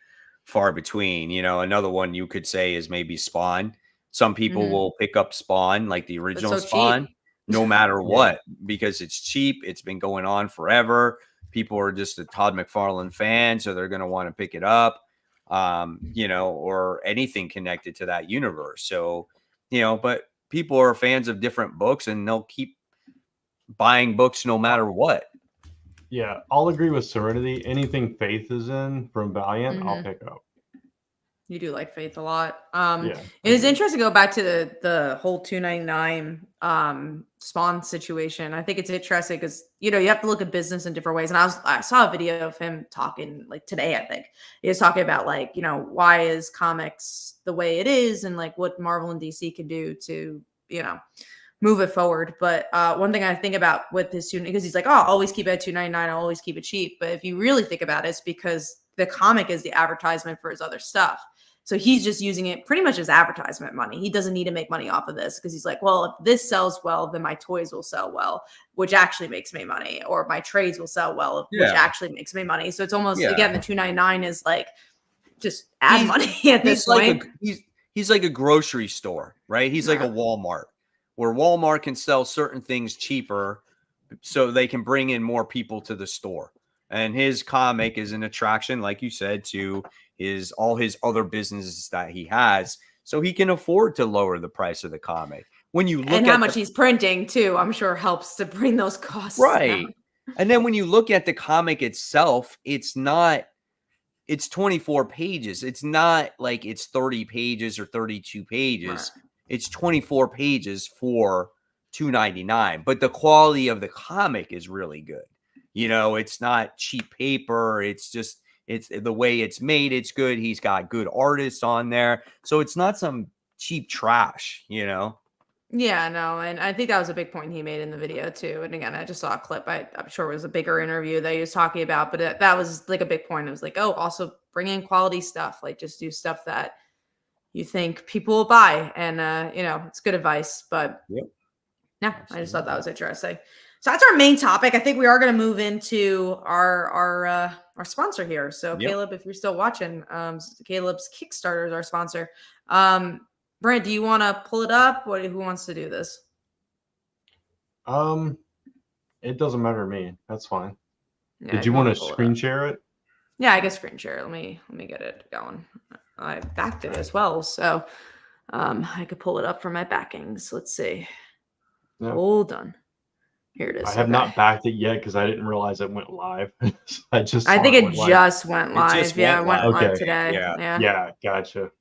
far between. Another one you could say is maybe Spawn. Some people will pick up Spawn, like the original Spawn, no matter what, because it's cheap. It's been going on forever. People are just a Todd McFarlane fan, so they're going to want to pick it up, or anything connected to that universe. So, but people are fans of different books, and they'll keep buying books no matter what. Yeah, I'll agree with Serenity. Anything Faith is in from Valiant, I'll pick up. You do like Faith a lot. It was interesting to go back to the whole $2.99 Spawn situation. I think it's interesting because you have to look at business in different ways. And I saw a video of him talking like today. I think he was talking about why is comics the way it is and like what Marvel and DC can do to move it forward. But one thing I think about with this student, because he's like, oh, I'll always keep it at $2.99, I'll always keep it cheap. But if you really think about it, it's because the comic is the advertisement for his other stuff. So he's just using it pretty much as advertisement money. He doesn't need to make money off of this because he's like, well, if this sells well, then my toys will sell well, which actually makes me money, or my trades will sell well, which actually makes me money. So it's almost, again, the $2.99 is like just add money at this point. He's like a grocery store, right? He's like a Walmart, where Walmart can sell certain things cheaper so they can bring in more people to the store. And his comic is an attraction, like you said, to all his other businesses that he has, so he can afford to lower the price of the comic. When you look at how much he's printing too, I'm sure helps to bring those costs right down. And then when you look at the comic itself, it's 24 pages. It's not like it's 30 pages or 32 pages. Right. It's 24 pages for $2.99, but the quality of the comic is really good. It's not cheap paper. It's the way it's made. It's good. He's got good artists on there. So it's not some cheap trash, Yeah, no. And I think that was a big point he made in the video too. And again, I just saw a clip. I'm sure it was a bigger interview that he was talking about, but that was like a big point. It was like, oh, also bring in quality stuff. Like just do stuff that you think people will buy. And, it's good advice, but I just thought that was interesting. So that's our main topic. I think we are going to move into our sponsor here. So Caleb, if you're still watching, Caleb's Kickstarter is our sponsor. Brent, do you want to pull it up? Who wants to do this? It doesn't matter to me. That's fine. Did you want to screen share it? Yeah, I guess screen share. Let me get it going. I backed it as well, so I could pull it up for my backings. Let's see. Yeah. Hold on. Here it is. I have not backed it yet because I didn't realize it went live. So I think it just went live. It went live today. Yeah, gotcha.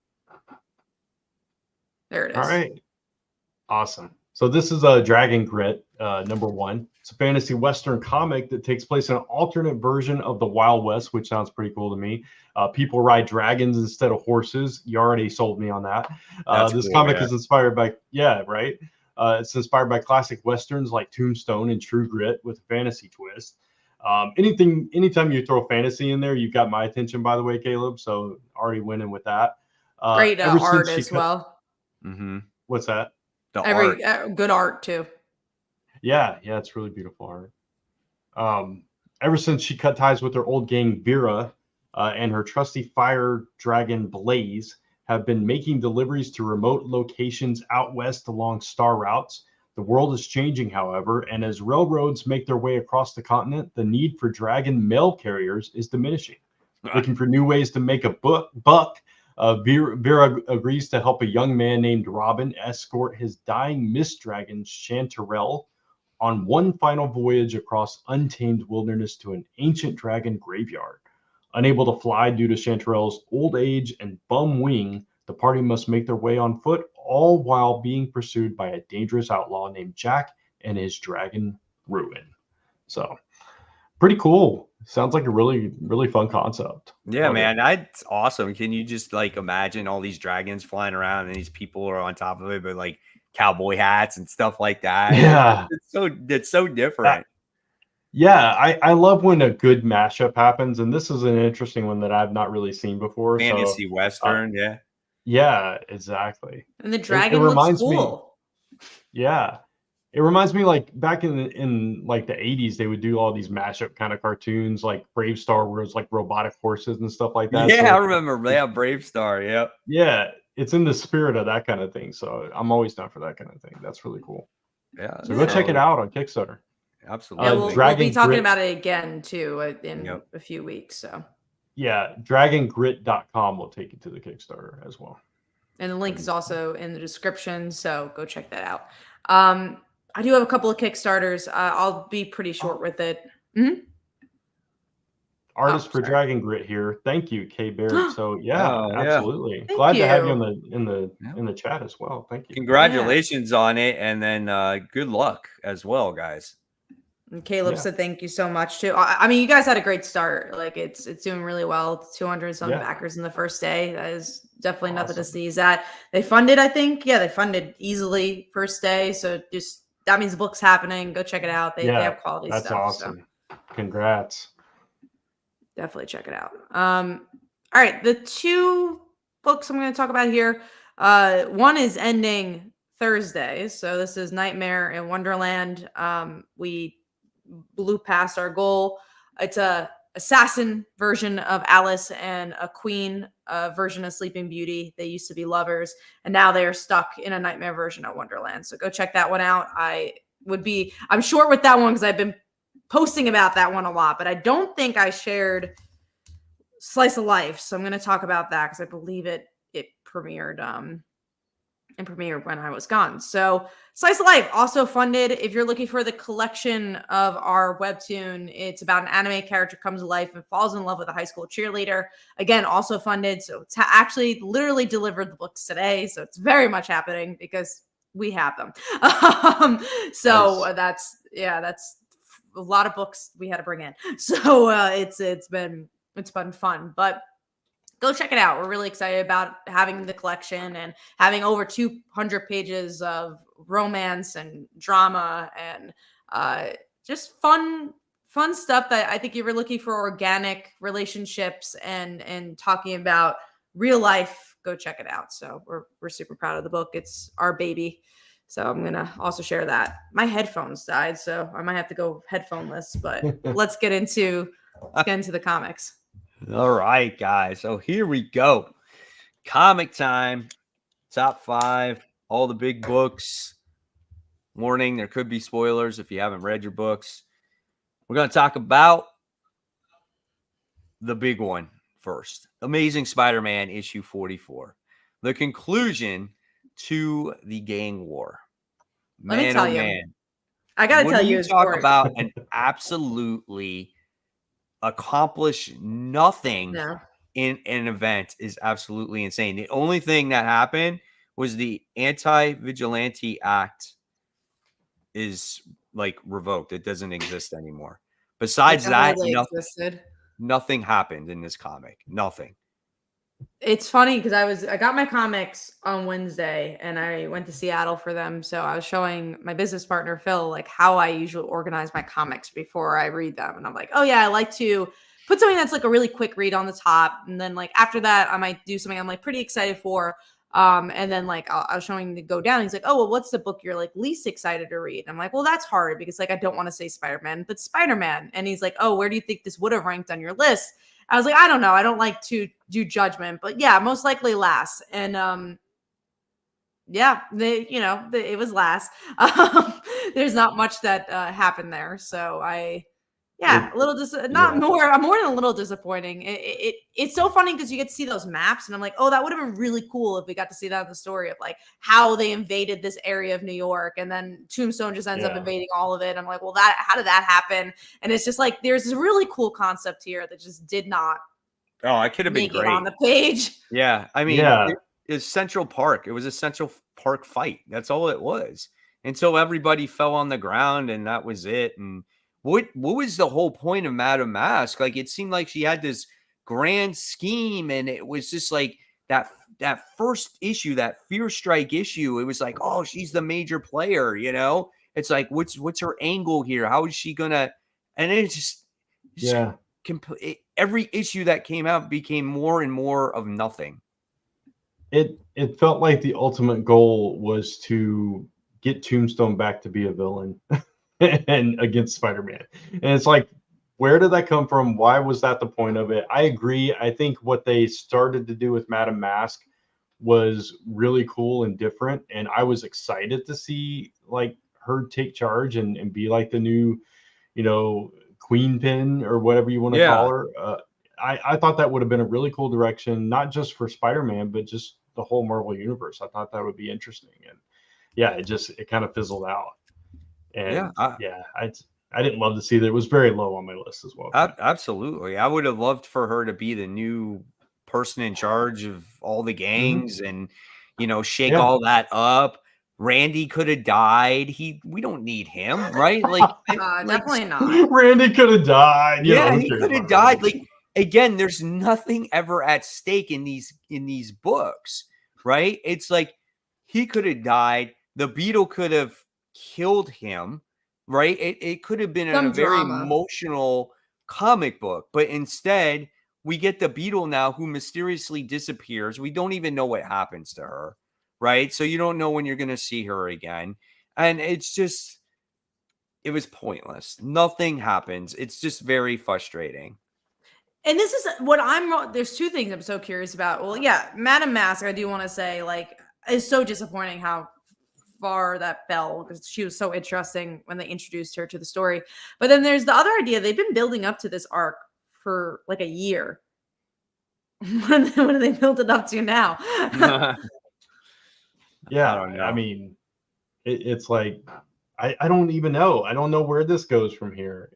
There it is. All right. Awesome. So this is a Dragon Grit, #1. It's a fantasy Western comic that takes place in an alternate version of the Wild West, which sounds pretty cool to me. People ride dragons instead of horses. You already sold me on that. This comic is inspired by, right? It's inspired by classic Westerns like Tombstone and True Grit with a fantasy twist. Anytime you throw fantasy in there, you've got my attention, by the way, Caleb. So already winning with that. Great art as well. Mm-hmm. What's that? Good art too. Yeah, it's really beautiful art. Ever since she cut ties with her old gang Vera and her trusty fire dragon Blaze have been making deliveries to remote locations out west along star routes. The world is changing, however, and as railroads make their way across the continent, the need for dragon mail carriers is diminishing. Looking for new ways to make a buck, Vera agrees to help a young man named Robin escort his dying mist dragon Chanterelle on one final voyage across untamed wilderness to an ancient dragon graveyard. Unable to fly due to Chanterelle's old age and bum wing, the party must make their way on foot, all while being pursued by a dangerous outlaw named Jack and his dragon Ruin. So, pretty cool. Sounds like a really, really fun concept. Yeah, man, that's awesome. Can you just imagine all these dragons flying around and these people are on top of it, but like cowboy hats and stuff like that? Yeah, it's so different. I love when a good mashup happens, and this is an interesting one that I've not really seen before. Fantasy Western, yeah, exactly. And the dragon looks cool. It reminds me like back in like the 80s, they would do all these mashup kind of cartoons like Brave Star, where it's like robotic horses and stuff like that. Yeah, I remember. Yeah, Brave Star. Yep. Yeah, it's in the spirit of that kind of thing. So I'm always down for that kind of thing. That's really cool. Yeah. So go check it out on Kickstarter. Absolutely. We'll be talking about it again too in a few weeks. So yeah, dragongrit.com will take you to the Kickstarter as well. And the link is also in the description, so go check that out. I do have a couple of Kickstarters. I'll be pretty short with it. Mm-hmm. Artist for Dragon Grit here. Thank you, Kay Barrett. So absolutely. Glad to have you in the chat as well. Thank you. Congratulations on it, and then good luck as well, guys. And Caleb said thank you so much too. I mean, you guys had a great start. Like it's doing really well. 200 some backers in the first day. That is definitely nothing to sneeze at. They funded, I think. Yeah, they funded easily first day. So just that means the book's happening. Go check it out. They have quality that's stuff. awesome. So Congrats. definitely check it out. All right, the two books I'm going to talk about here. One is ending Thursday. So this is Nightmare in Wonderland. We blew past our goal. It's a assassin version of Alice and a queen version of Sleeping Beauty. They used to be lovers, and now they are stuck in a nightmare version of Wonderland. So go check that one out. I'm short with that one because I've been posting about that one a lot, but I don't think I shared Slice of Life. So I'm going to talk about that because I believe it premiered and premiered when I was gone. So Slice of Life also funded. If you're looking for the collection of our webtoon, it's about an anime character comes to life and falls in love with a high school cheerleader. Again, also funded. So it's actually literally delivered the books today. So it's very much happening because we have them. That's a lot of books we had to bring in. So it's been fun, but go check it out. We're really excited about having the collection and having over 200 pages of romance and drama and just fun stuff that I think you were looking for organic relationships and talking about real life. Go check it out. So we're super proud of the book. It's our baby. So I'm going to also share that. My headphones died, so I might have to go headphoneless, but let's get into the comics. All right, guys. So here we go. Comic time. Top 5. All the big books. Warning, there could be spoilers if you haven't read your books. We're going to talk about the big one first. Amazing Spider-Man issue 44. The conclusion to the gang war. Let me tell you. Man. I got to tell you, talk about an absolutely accomplished nothing in an event is absolutely insane. The only thing that happened was the Anti-Vigilante Act is like revoked. It doesn't exist anymore. Besides that, nothing happened in this comic. Nothing. It's funny because I got my comics on Wednesday and I went to Seattle for them. So I was showing my business partner, Phil, like how I usually organize my comics before I read them. And I'm like, oh yeah, I like to put something that's like a really quick read on the top. And then like after that, I might do something I'm like pretty excited for. And then like I was showing him to go down. He's like, oh, well, what's the book you're like least excited to read? And I'm like, well, that's hard because like I don't want to say Spider-Man, but Spider-Man. And he's like, oh, where do you think this would have ranked on your list? I was like, I don't know. I don't like to do judgment, but yeah, most likely last. And it was last. There's not much that happened there. So I'm more than a little disappointing. It's so funny because you get to see those maps and I'm like, oh, that would have been really cool if we got to see that in the story of like how they invaded this area of New York and then Tombstone just ends up invading all of it. I'm like, well, how did that happen? And it's just like there's this really cool concept here that just did not. Oh, it could have been great on the page. Yeah, I mean, it's Central Park. It was a Central Park fight. That's all it was until everybody fell on the ground and that was it. And what was the whole point of Madame Mask? Like it seemed like she had this grand scheme, and it was just like that first issue, that Fear Strike issue. It was like, oh, she's the major player, you know. It's like, what's her angle here? How is she gonna? And it just every issue that came out became more and more of nothing. It felt like the ultimate goal was to get Tombstone back to be a villain. And against Spider-Man. And it's like, where did that come from? Why was that the point of it? I agree. I think what they started to do with Madame Mask was really cool and different. And I was excited to see like her take charge and be like the new, Queen Pin or whatever you want to call her. I thought that would have been a really cool direction, not just for Spider-Man, but just the whole Marvel universe. I thought that would be interesting. And it kind of fizzled out. And I didn't love to see that. It was very low on my list as well. Absolutely. I would have loved for her to be the new person in charge of all the gangs and, shake all that up. Randy could have died. We don't need him, right? Like definitely not. Randy could have died. He could have died. Like again, there's nothing ever at stake in these books, right? It's like he could have died. The beetle could have killed him, right? It could have been in a Some very drama. emotional comic book, but instead we get the beetle now who mysteriously disappears. We don't even know what happens to her, right? So you don't know when you're going to see her again. And it's just, it was pointless. Nothing happens. It's just very frustrating. And this is what there's two things I'm so curious about. Well, yeah, Madame Mask, I do want to say, like, it's so disappointing how far that fell because she was so interesting when they introduced her to the story. But then there's the other idea. They've been building up to this arc for like a year. What do they build it up to now? Yeah, I don't know. I mean, it's like I don't even know. I don't know where this goes from here.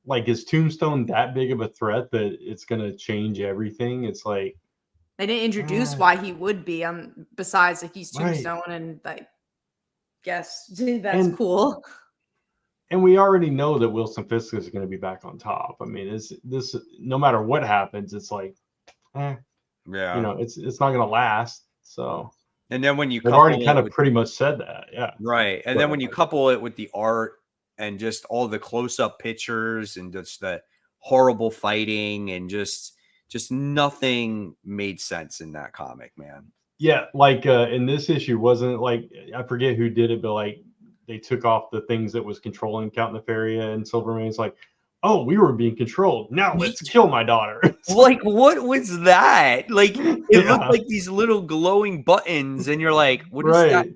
Like, is Tombstone that big of a threat that it's gonna change everything? It's like They didn't introduce why he would be besides like he's Right. Tombstone and I guess that's cool. And we already know that Wilson Fisk is going to be back on top. I mean, this no matter what happens, it's like, Yeah. you know, it's not going to last. So, and then when you they've already kind of pretty much said that, yeah, right. And then when you couple it with the art and just all the close-up pictures and just the horrible fighting and just nothing made sense in that comic, man. Yeah, like in this issue, wasn't like I forget who did it, but like they took off the things that was controlling Count Nefaria and Silvermane's like, oh, we were being controlled. Now let's kill my daughter. Like, what was that? Like, it looked like these little glowing buttons, and you're like, what is that?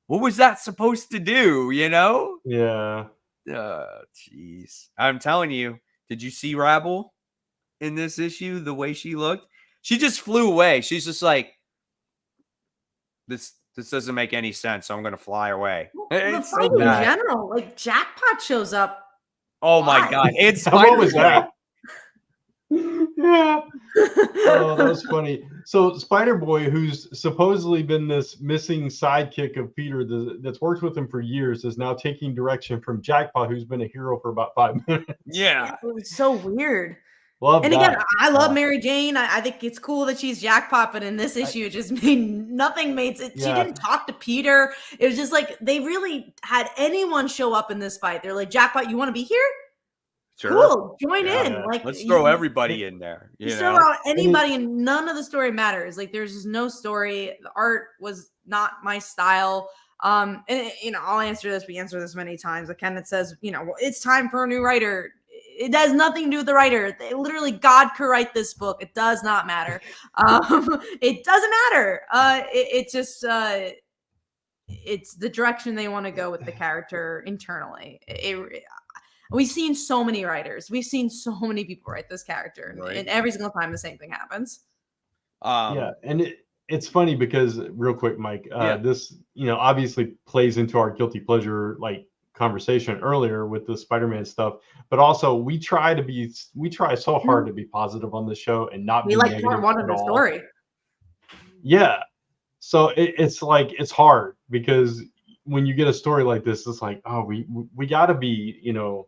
What was that supposed to do? You know? Yeah. Jeez. I'm telling you, did you see Rabble in this issue? The way she looked? She just flew away. She's just like, this doesn't make any sense, so I'm gonna fly away. The fight in general, like Jackpot shows up. Oh my god! It's what was that? Yeah. Oh, that was funny. So Spider-Boy, who's supposedly been this missing sidekick of Peter that's worked with him for years, is now taking direction from Jackpot, who's been a hero for about 5 minutes. Yeah. It was so weird. Love and that. Again, I love Mary Jane. I think it's cool that she's Jackpot, but in this issue, it just made nothing made sense. She didn't talk to Peter. It was just like they really had anyone show up in this fight. They're like, Jackpot, you want to be here? Sure. Cool, join in. Like, let's throw everybody in there. You throw out anybody, and none of the story matters. Like, there's just no story. The art was not my style. And you know, I'll answer this. We answer this many times. Like Kenneth says, you know, it's time for a new writer. It has nothing to do with the writer. Literally, God could write this book. It does not matter. It doesn't matter. It just it's the direction they want to go with the character internally. We've seen so many writers. We've seen so many people write this character, and every single time the same thing happens. Yeah, and it's funny because real quick, Mike, this, you know, obviously plays into our guilty pleasure like conversation earlier with the Spider-Man stuff, but also we try so hard to be positive on this show and not be like part one of the story. Yeah, so it's like it's hard because when you get a story like this, it's like, oh, we got to be, you know,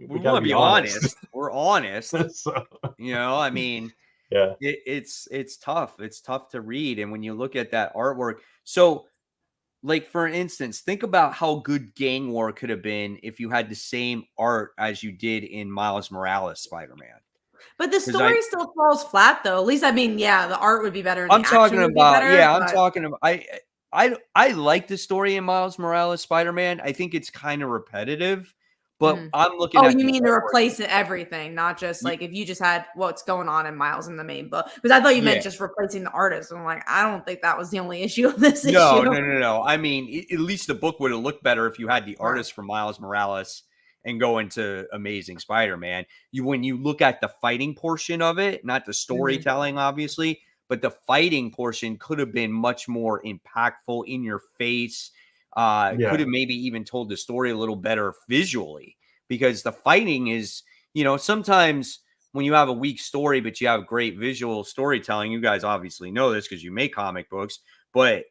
we got to be honest. We're honest. So, you know, I mean, yeah, it's tough. It's tough to read, and when you look at that artwork, so. Like, for instance, think about how good Gang War could have been if you had the same art as you did in Miles Morales Spider-Man. But the story still falls flat, though. At least, I mean, yeah, the art would be better. I'm talking about, I like the story in Miles Morales Spider-Man. I think it's kind of repetitive, but I'm looking at. Oh, you mean to replace everything, not just like if you just had what's going on in Miles in the main book? Because I thought you meant just replacing the artist. I'm like, I don't think that was the only issue of this issue. No. I mean, at least the book would have looked better if you had the artist from Miles Morales and go into Amazing Spider-Man. When you look at the fighting portion of it, not the storytelling, obviously, but the fighting portion could have been much more impactful, in your face. Could have maybe even told the story a little better visually, because the fighting is, you know, sometimes when you have a weak story, but you have great visual storytelling, you guys obviously know this because you make comic books, but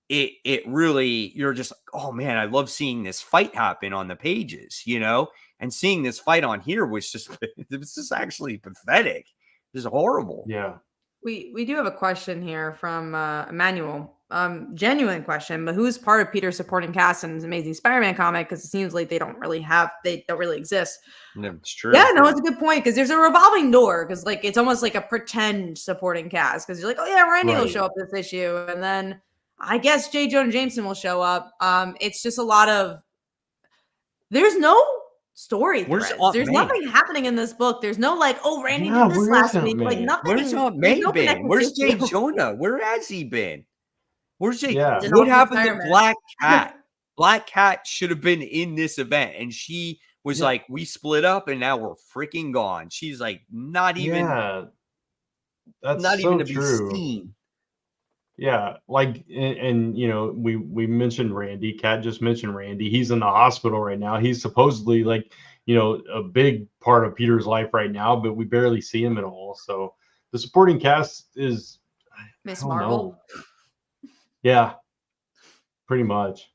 it really, you're just, oh man, I love seeing this fight happen on the pages, you know, and seeing this fight on here was just, it was just actually pathetic. This is horrible. Yeah. We do have a question here from Emmanuel. Genuine question, but who's part of Peter's supporting cast in his Amazing Spider-Man comic? Because it seems like they don't really exist. Yeah, it's true. Yeah, no, it's a good point because there's a revolving door because like it's almost like a pretend supporting cast because you're like, oh yeah, Randy will show up this issue, and then I guess J. Jonah Jameson will show up. It's just a lot of there's no story threads. There's nothing happening in this book. There's no like, oh, Randy did this last week. Like nothing. Where's Aunt May been? Where's J. Jonah? Where has he been? Where's J? Yeah. What happened to Black Cat? Black Cat should have been in this event, and she was like, "We split up, and now we're freaking gone." She's like, not even. Yeah, that's not so even to true. be seen. Yeah, like, and you know, we mentioned Randy. Kat just mentioned Randy. He's in the hospital right now. He's supposedly like, you know, a big part of Peter's life right now, but we barely see him at all. So the supporting cast is Miss Marvel. Yeah, pretty much.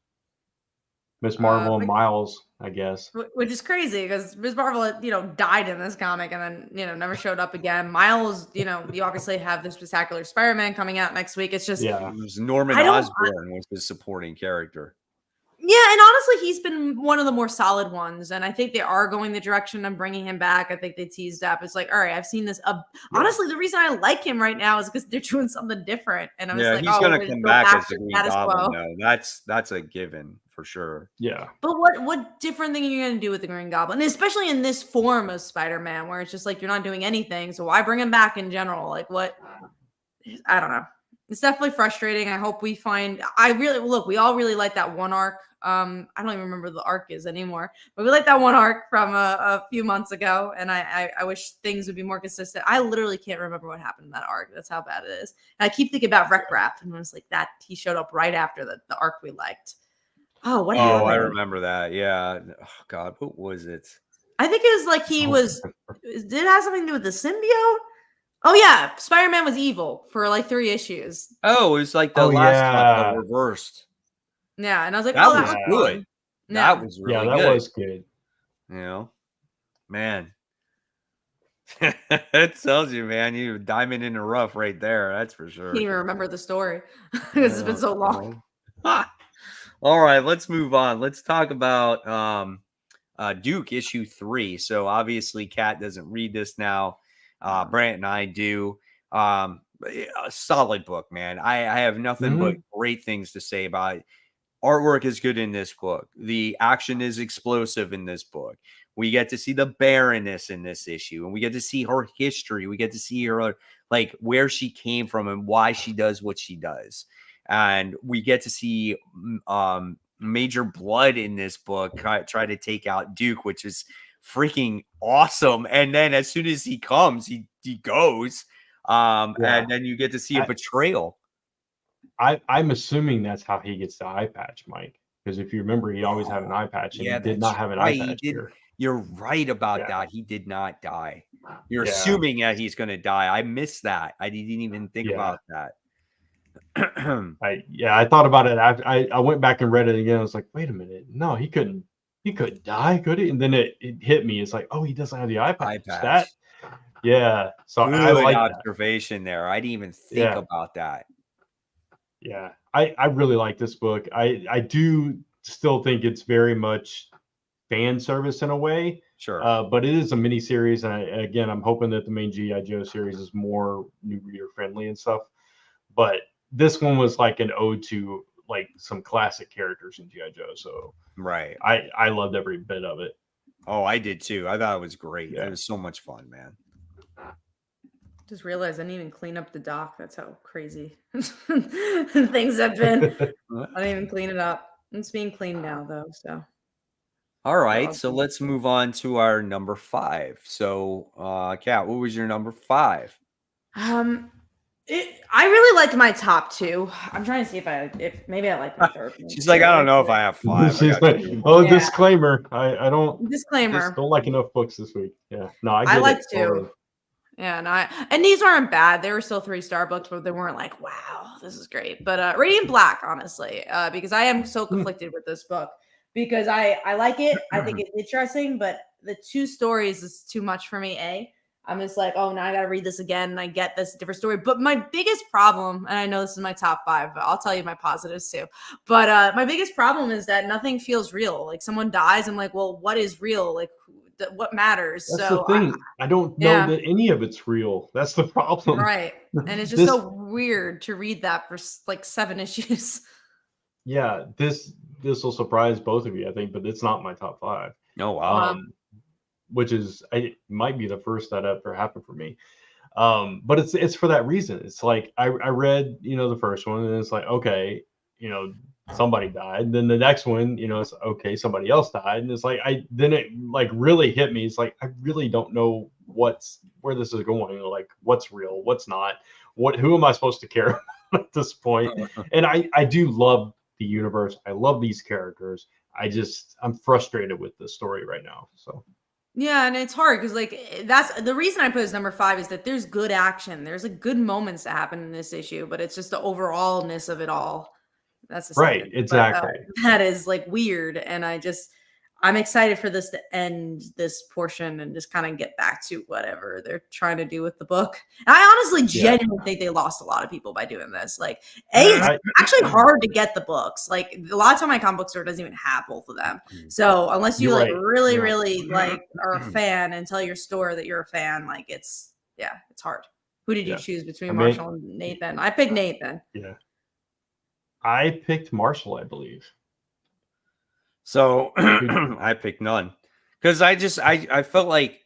Miss Marvel and Miles, I guess. Which is crazy because Ms. Marvel, you know, died in this comic and then, you know, never showed up again. Miles, you know, you obviously have this spectacular Spider-Man coming out next week. It's just, it was Norman Osborn was his supporting character. Yeah, and honestly, he's been one of the more solid ones, and I think they are going the direction of bringing him back. I think they teased up. It's like, all right, I've seen this. Honestly, the reason I like him right now is because they're doing something different, and I'm just like, he's going to come back as the Green Goblin. No, that's a given for sure. Yeah, but what different thing are you going to do with the Green Goblin, and especially in this form of Spider-Man, where it's just like you're not doing anything, so why bring him back in general? Like what? I don't know. It's definitely frustrating. I hope we find. We all really like that one arc. I don't even remember the arc is anymore, but we like that one arc from a few months ago, and I wish things would be more consistent. I literally can't remember what happened in that arc. That's how bad it is. And I keep thinking about Wreck Rap, and I was like, that he showed up right after the arc we liked. Oh, what happened? I remember that. Yeah. Oh God, what was it? I think it was like he was. Did it have something to do with the symbiote? Oh yeah, Spider-Man was evil for like 3 issues. Oh, it was like the last one reversed. Yeah, and I was like, that was good. Fun. That was really good. That was good. You know, man. It tells you, man, you diamond in the rough right there. That's for sure. Can't even remember the story because it's been so long. All right, let's move on. Let's talk about Duke issue 3. So obviously, Kat doesn't read this now. Brant and I do. A solid book, man. I have nothing but great things to say about it. Artwork is good in this book. The action is explosive in this book. We get to see the Baroness in this issue, and we get to see her history. We get to see her, like, where she came from and why she does what she does. And we get to see Major Blood in this book try to take out Duke, which is freaking awesome. And then as soon as he comes, he goes. And then you get to see a betrayal. I'm assuming that's how he gets the eye patch, Mike. Because if you remember, he always had an eye patch, and he did not have an eye patch here. You're right about that. He did not die. You're assuming that he's going to die. I missed that. I didn't even think about that. I thought about it. I went back and read it again. I was like, wait a minute. No, he couldn't die, could he? And then it hit me. It's like, oh, he doesn't have the eye patch. So I like observation there. I didn't even think about that. Yeah, I really like this book. I do still think it's very much fan service in a way. Sure. But it is a mini series, and again, I'm hoping that the main G.I. Joe series is more new reader friendly and stuff. But this one was like an ode to like some classic characters in G.I. Joe. So right. I loved every bit of it. Oh, I did too. I thought it was great. It was so much fun, man. Just realized I didn't even clean up the dock. That's how crazy things have been. I didn't even clean it up. It's being cleaned now, though. So, all right. So let's move on to our number 5. So, Kat, what was your number 5? I really liked my top 2. I'm trying to see if maybe I like my third. She's like, I don't know if I have 5. She's like, disclaimer. I don't. Disclaimer. Don't like enough books this week. Yeah. No, I like 2. Yeah, and these aren't bad. They were still 3-star books, but they weren't like, wow, this is great. But Radiant Black, honestly, because I am so conflicted with this book because I like it. I think it's interesting, but the 2 stories is too much for me. I'm just like, oh, now I got to read this again. And I get this different story. But my biggest problem, and I know this is my top 5, but I'll tell you my positives too. But my biggest problem is that nothing feels real. Like someone dies. I'm like, well, what is real? Like what matters? That's So the thing. I don't know that any of it's real. That's the problem. Right. And it's just so weird to read that for like 7 issues. Yeah, this will surprise both of you, I think, but it's not my top 5. Oh wow. Which is it might be the first that ever happened for me. But it's for that reason. It's like I read, the first one, and it's like, okay, somebody died. Then the next one, it's okay, somebody else died. And it's like then it like really hit me. It's like I really don't know where this is going, like what's real, what's not, who am I supposed to care about at this point? And I do love the universe. I love these characters. I'm frustrated with the story right now. So yeah, and it's hard because like that's the reason I put as number 5 is that there's good action. There's like good moments that happen in this issue, but it's just the overallness of it all. That's the right, exactly. That is like weird, and I'm excited for this to end this portion and just kind of get back to whatever they're trying to do with the book. And I honestly genuinely think they lost a lot of people by doing this. Like, it's actually hard to get the books. Like, a lot of time my comic book store doesn't even have both of them. So unless you really like are a fan and tell your store that you're a fan, like it's hard. Who did you choose between Marshall and Nathan? I picked Nathan. Yeah. I picked Marshall, I believe. So I picked none because I felt like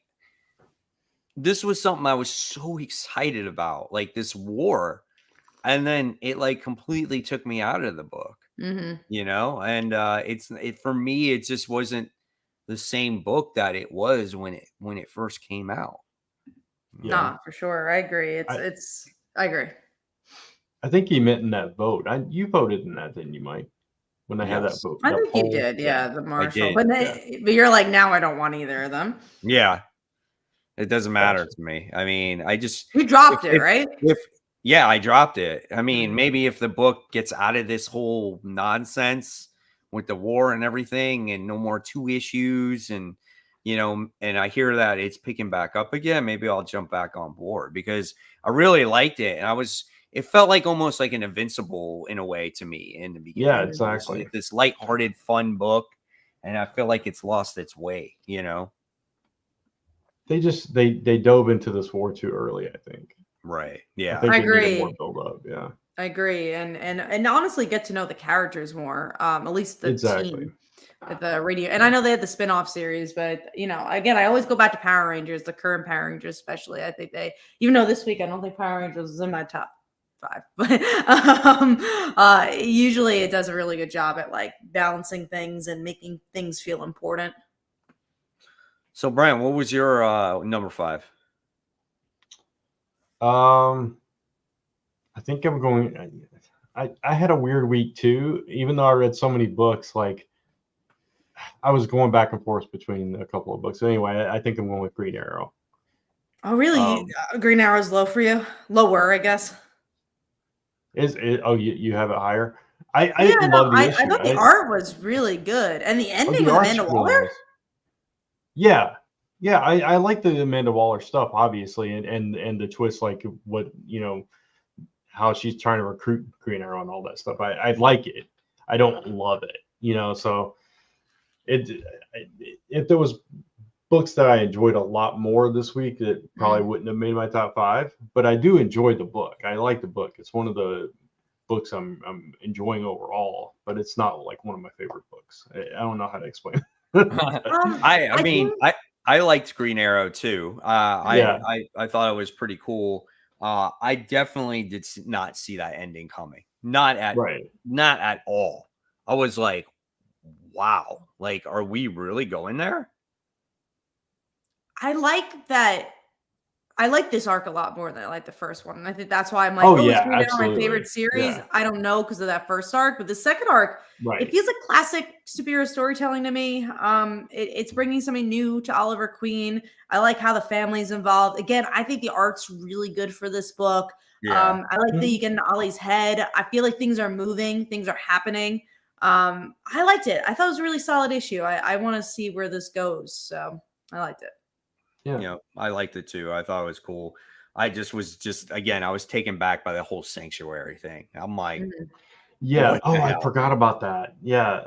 this was something I was so excited about, like this war, and then it like completely took me out of the book, and it for me it just wasn't the same book that it was when it first came out. Nah, for sure, I agree. I agree. I think he meant in that vote. You voted in that, didn't you, Mike? When I had that vote. I think you did, the Marshall. But you're like, now I don't want either of them. Yeah. It doesn't matter to me. I mean, you dropped it, right? I dropped it. I mean, maybe if the book gets out of this whole nonsense with the war and everything and no more 2 issues and and I hear that it's picking back up again, maybe I'll jump back on board because I really liked it. And it felt like almost like an Invincible in a way to me in the beginning. Yeah, exactly. This lighthearted, fun book. And I feel like it's lost its way, They just they dove into this war too early, I think. Right. Yeah. I agree. More build up. Yeah. I agree. And honestly get to know the characters more. At least the team. The radio, and I know they had the spin-off series, but again, I always go back to Power Rangers, the current Power Rangers, especially. I think even though this week I don't think Power Rangers is in my top 5, but usually it does a really good job at like balancing things and making things feel important. So Brian, what was your number 5? I think I'm going. I had a weird week too, even though I read so many books. Like I was going back and forth between a couple of books. So anyway, I think I'm going with Green Arrow. Oh, really? Green Arrow's low for you? Lower, I guess. Is it? Oh, you have it higher. I love the issue. I thought the art was really good, and the ending with Amanda Waller. Nice. Yeah. I like the Amanda Waller stuff, obviously, and the twist, like what how she's trying to recruit Green Arrow and all that stuff. I like it. I don't love it, so. If there was books that I enjoyed a lot more this week, it probably wouldn't have made my top 5. But I do enjoy the book. I like the book. It's one of the books I'm enjoying overall, but it's not like one of my favorite books. I don't know how to explain it. I liked Green Arrow too. I thought it was pretty cool. I definitely did not see that ending coming. Not at all. I was like, wow, like, are we really going there? I like that. I like this arc a lot more than I like the first one. And I think that's why I'm like, is Green Arrow my favorite series? Yeah. I don't know because of that first arc, but the second arc, it feels like classic superhero storytelling to me. It's bringing something new to Oliver Queen. I like how the family's involved. Again, I think the art's really good for this book. Yeah. I like that you get into Ollie's head. I feel like things are moving, things are happening. I liked it. I thought it was a really solid issue. I want to see where this goes. So I liked it. Yeah. I liked it too. I thought it was cool. I was taken back by the whole sanctuary thing. I'm like, Mhm. Yeah. what the Oh, I hell? forgot about that. Yeah.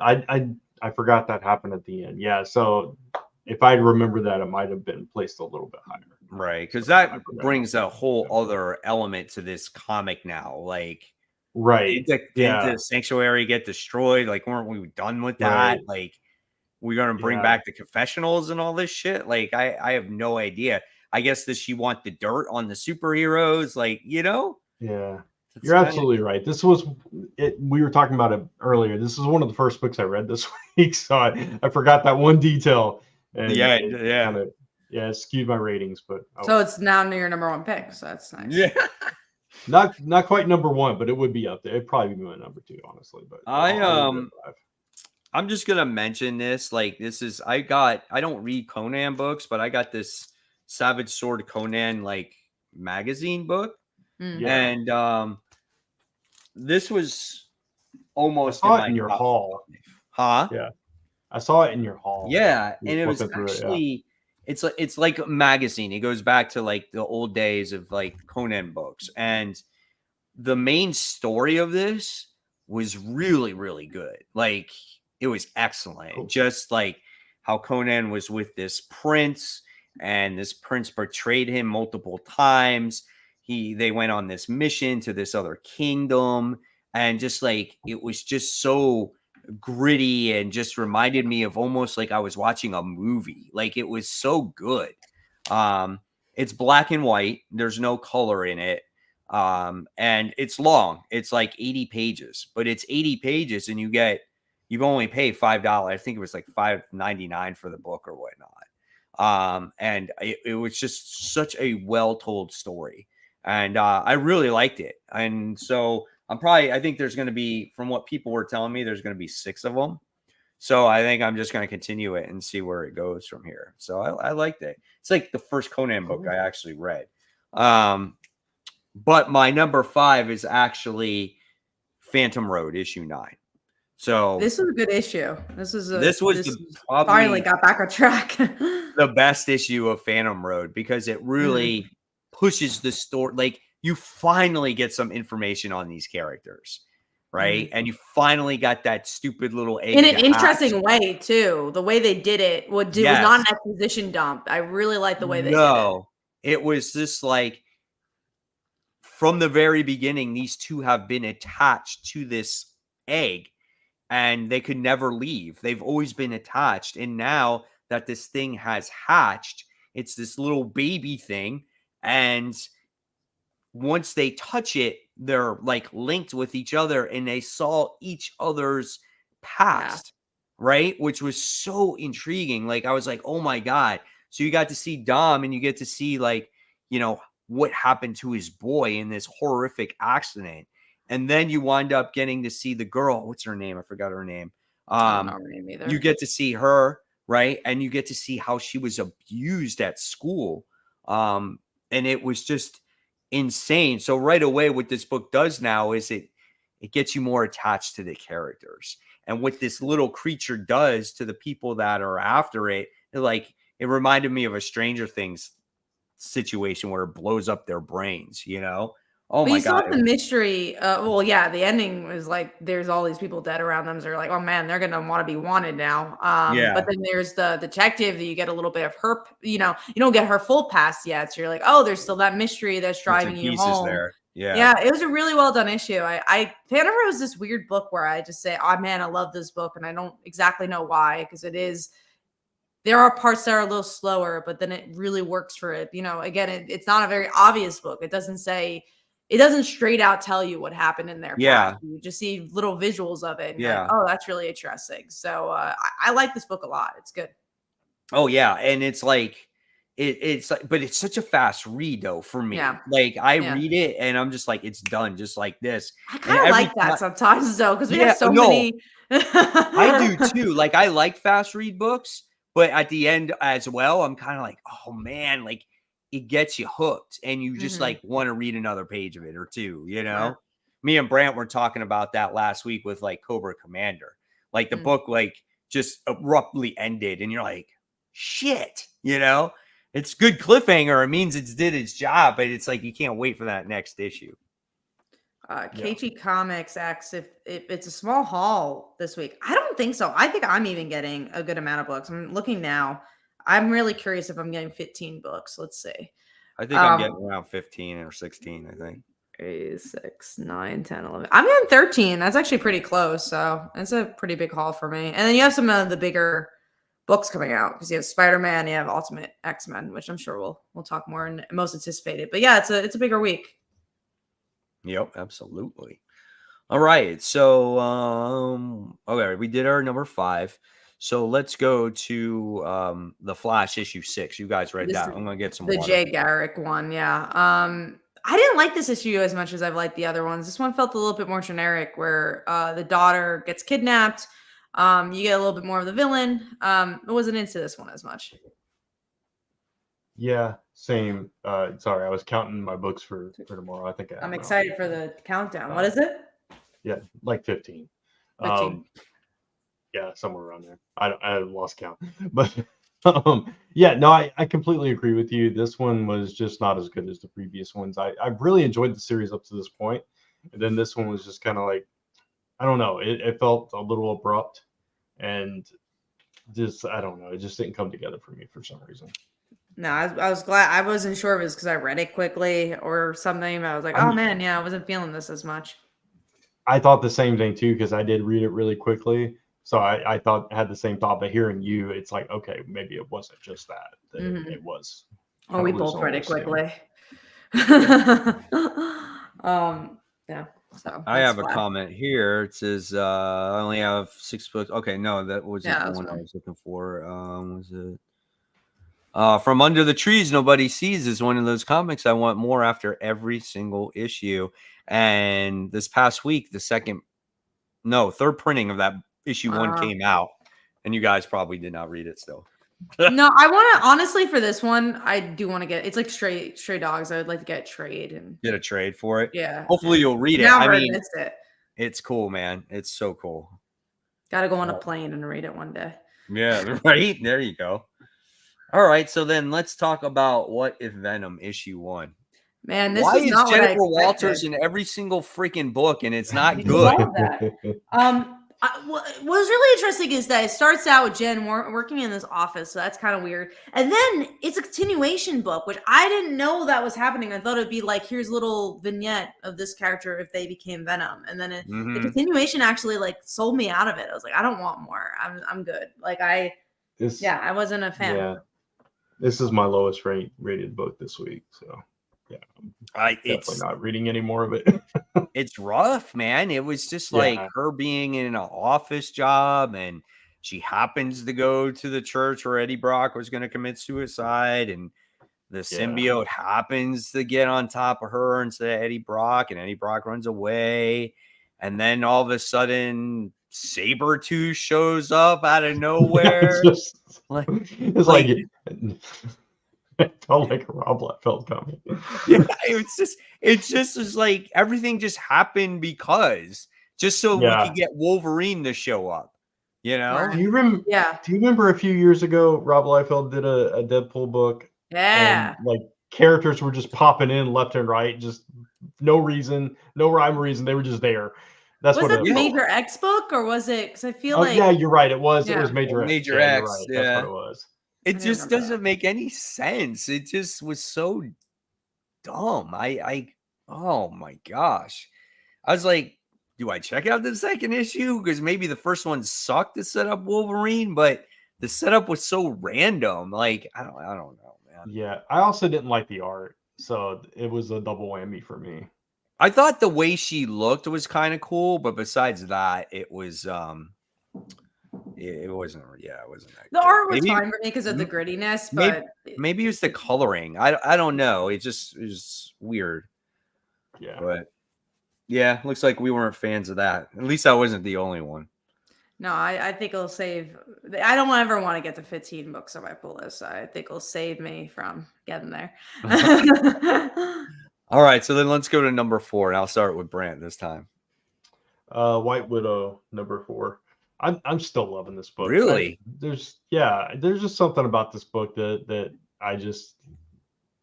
I forgot that happened at the end. Yeah. So if I remember that, it might have been placed a little bit higher. Right. Because So I that forgot about brings a that. whole other element to this comic now. Like, Right. didn't Yeah. the sanctuary get destroyed? Like, weren't we done with that? Right. Like, we're gonna bring Yeah. back the confessionals and all this shit. Like, I have no idea. I guess does she want the dirt on the superheroes? Like, Yeah. it's You're kind of absolutely right. This was it. We were talking about it earlier. This is one of the first books I read this week, so I forgot that one detail, and yeah, it yeah, kind of skewed my ratings. But oh So well. it's now near your number one pick. So that's nice. yeah. Not quite number one, but it would be up there. It'd probably be my number two, honestly. But I I'll leave it at five. I'm just gonna mention this. Like, I don't read Conan books, but I got this Savage Sword Conan like magazine book, Mm. Yeah, and this was I almost in saw it my in your top haul. 5. Huh? Yeah, I saw it in your haul. Yeah, You and it was flipping through it. Yeah. actually it's like a magazine. It goes back to like the old days of like Conan books, and the main story of this was really, really good. Like, it was excellent. Cool. Just like how Conan was with this prince, and this prince betrayed him multiple times. They went on this mission to this other kingdom, and just like it was just so gritty and just reminded me of almost like I was watching a movie. Like, it was so good. It's black and white. There's no color in it. And it's long. It's like 80 pages, but it's 80 pages and you've only paid $5. I think it was like $5.99 for the book or whatnot. And it was just such a well told story. And I really liked it. And so I think there's going to be, from what people were telling me, there's going to be 6 of them. So I think I'm just going to continue it and see where it goes from here. So I liked it. It's like the first Conan book I actually read. But my number 5 is actually Phantom Road issue 9. So This was a good issue. This was probably finally got back on track. the best issue of Phantom Road, because it really pushes the story. Like, you finally get some information on these characters, right? And you finally got that stupid little egg In an to hatch. interesting way too. The way they did it was not an exposition dump. I really like the way they did it. It was just like, from the very beginning, these two have been attached to this egg and they could never leave. They've always been attached. And now that this thing has hatched, it's this little baby thing. And once they touch it, they're like linked with each other and they saw each other's past, right? Which was so intriguing. Like, I was like, oh my God. So you got to see Dom and you get to see, like, what happened to his boy in this horrific accident. And then you wind up getting to see the girl. What's her name? I forgot her name. I don't know her name either. You get to see her, right? And you get to see how she was abused at school. And it was just insane. So right away, what this book does now is it gets you more attached to the characters. And what this little creature does to the people that are after it, it reminded me of a Stranger Things situation where it blows up their brains, Oh my God. The mystery. The ending was like there's all these people dead around them. So they're like, oh man, they're gonna want to be wanted now. But then there's the detective that you get a little bit of her. You don't get her full past yet. So you're like, oh, there's still that mystery that's driving you home. There. Yeah, it was a really well done issue. Phantom Road is this weird book where I just say, oh man, I love this book, and I don't exactly know why, because it is. There are parts that are a little slower, but then it really works for it. Again, it's not a very obvious book. It doesn't straight out tell you what happened in their past. You just see little visuals of it. And you're like, oh, that's really interesting. So I like this book a lot. It's good. Oh yeah. And it's like, it's like, but it's such a fast read though for me. Yeah. Like, I read it and I'm just like, it's done just like this. I kind of like that sometimes though, because we have so many. I do too. Like, I like fast read books, but at the end as well, I'm kind of like, oh man, like, it gets you hooked and you just like want to read another page of it or two, Yeah. Me and Brant were talking about that last week with like Cobra Commander. Like, the book like just abruptly ended and you're like, shit, it's good cliffhanger. It means it's did its job, but it's like you can't wait for that next issue. KG Comics asks if it's a small haul this week. I don't think so. I think I'm even getting a good amount of books. I'm looking now. I'm really curious if I'm getting 15 books. Let's see. I think I'm getting around 15 or 16, I think. 8, 6, 9, 10, 11. I'm getting 13. That's actually pretty close. So it's a pretty big haul for me. And then you have some of the bigger books coming out because you have Spider-Man, you have Ultimate X-Men, which I'm sure we'll talk more and most anticipated. But yeah, it's a bigger week. Yep, absolutely. All right. So okay, we did our number 5. So let's go to the Flash issue 6. You guys read that. I'm gonna get some the water. Jay Garrick one, yeah. I didn't like this issue as much as I've liked the other ones. This one felt a little bit more generic where the daughter gets kidnapped. You get a little bit more of the villain. I wasn't into this one as much. Yeah, same. Sorry, I was counting my books for tomorrow. I think I'm excited for the countdown. What is it? Yeah, like 15. 15. Yeah, somewhere around there. I lost count, but yeah, no, I completely agree with you. This one was just not as good as the previous ones. I really enjoyed the series up to this point, and then this one was just kind of like, I don't know. It felt a little abrupt, and just I don't know. It just didn't come together for me for some reason. No, I was glad. I wasn't sure if it was because I read it quickly or something. I was like, oh man, yeah, I wasn't feeling this as much. I thought the same thing too because I did read it really quickly. So I had the same thought, but hearing you, it's like, okay, maybe it wasn't just that. It was. Oh, we both read it quickly. Yeah. So I have a comment here. It says I only have 6 books. Okay, no, that wasn't the one I was looking for. Was it? From Under the Trees, Nobody Sees is one of those comics I want more after every single issue. And this past week, third printing of that issue 1 came out, and you guys probably did not read it still. No, I want to honestly for this one. I do want to get. It's like stray dogs. I would like to get a trade and get a trade for it. Yeah. Hopefully you'll read it. I mean, missed it. It's cool, man. It's so cool. Got to go on a plane and read it one day. Yeah, right. There you go. All right, so then let's talk about What If Venom issue 1. Man, this Why is not Jennifer what I Walters in every single freaking book, and it's not good. What was really interesting is that it starts out with Jen working in this office, so that's kind of weird. And then it's a continuation book, which I didn't know that was happening. I thought it'd be like, here's a little vignette of this character if they became Venom, and then the continuation actually like sold me out of it. I was like, I don't want more. I'm good. Like I wasn't a fan. Yeah, this is my lowest rated book this week, so. Yeah, I'm definitely not reading any more of it. It's rough, man. It was just like her being in an office job, and she happens to go to the church where Eddie Brock was going to commit suicide, and the symbiote happens to get on top of her instead of Eddie Brock, and Eddie Brock runs away, and then all of a sudden Sabretooth shows up out of nowhere. It's like it felt like a Rob Liefeld comment. Yeah, it's just like everything just happened because just so we could get Wolverine to show up. You know? Do you remember? Yeah. Do you remember a few years ago Rob Liefeld did a Deadpool book? Yeah. And, like characters were just popping in left and right, just no reason, no rhyme or reason. They were just there. That's was what it. Major X book or was it? Because I feel like yeah, you're right. It was Major X. Major X. Right. Yeah. That's what it was. It just doesn't make any sense. It just was so dumb. Oh my gosh. I was like, do I check out the second issue? Because maybe the first one sucked to set up Wolverine, but the setup was so random. Like, I don't know, man. Yeah. I also didn't like the art. So it was a double whammy for me. I thought the way she looked was kind of cool, but besides that, it was it wasn't that the good. art was fine for me because of the grittiness, but maybe it was the coloring. I don't know. It was weird. Yeah. But yeah, looks like we weren't fans of that. At least I wasn't the only one. No, I think it'll save. I don't ever want to get to 15 books on my pull list. So I think it'll save me from getting there. All right, so then let's go to number 4, and I'll start with Brant this time. White Widow, number 4. I'm still loving this book. Really? There's just something about this book that I just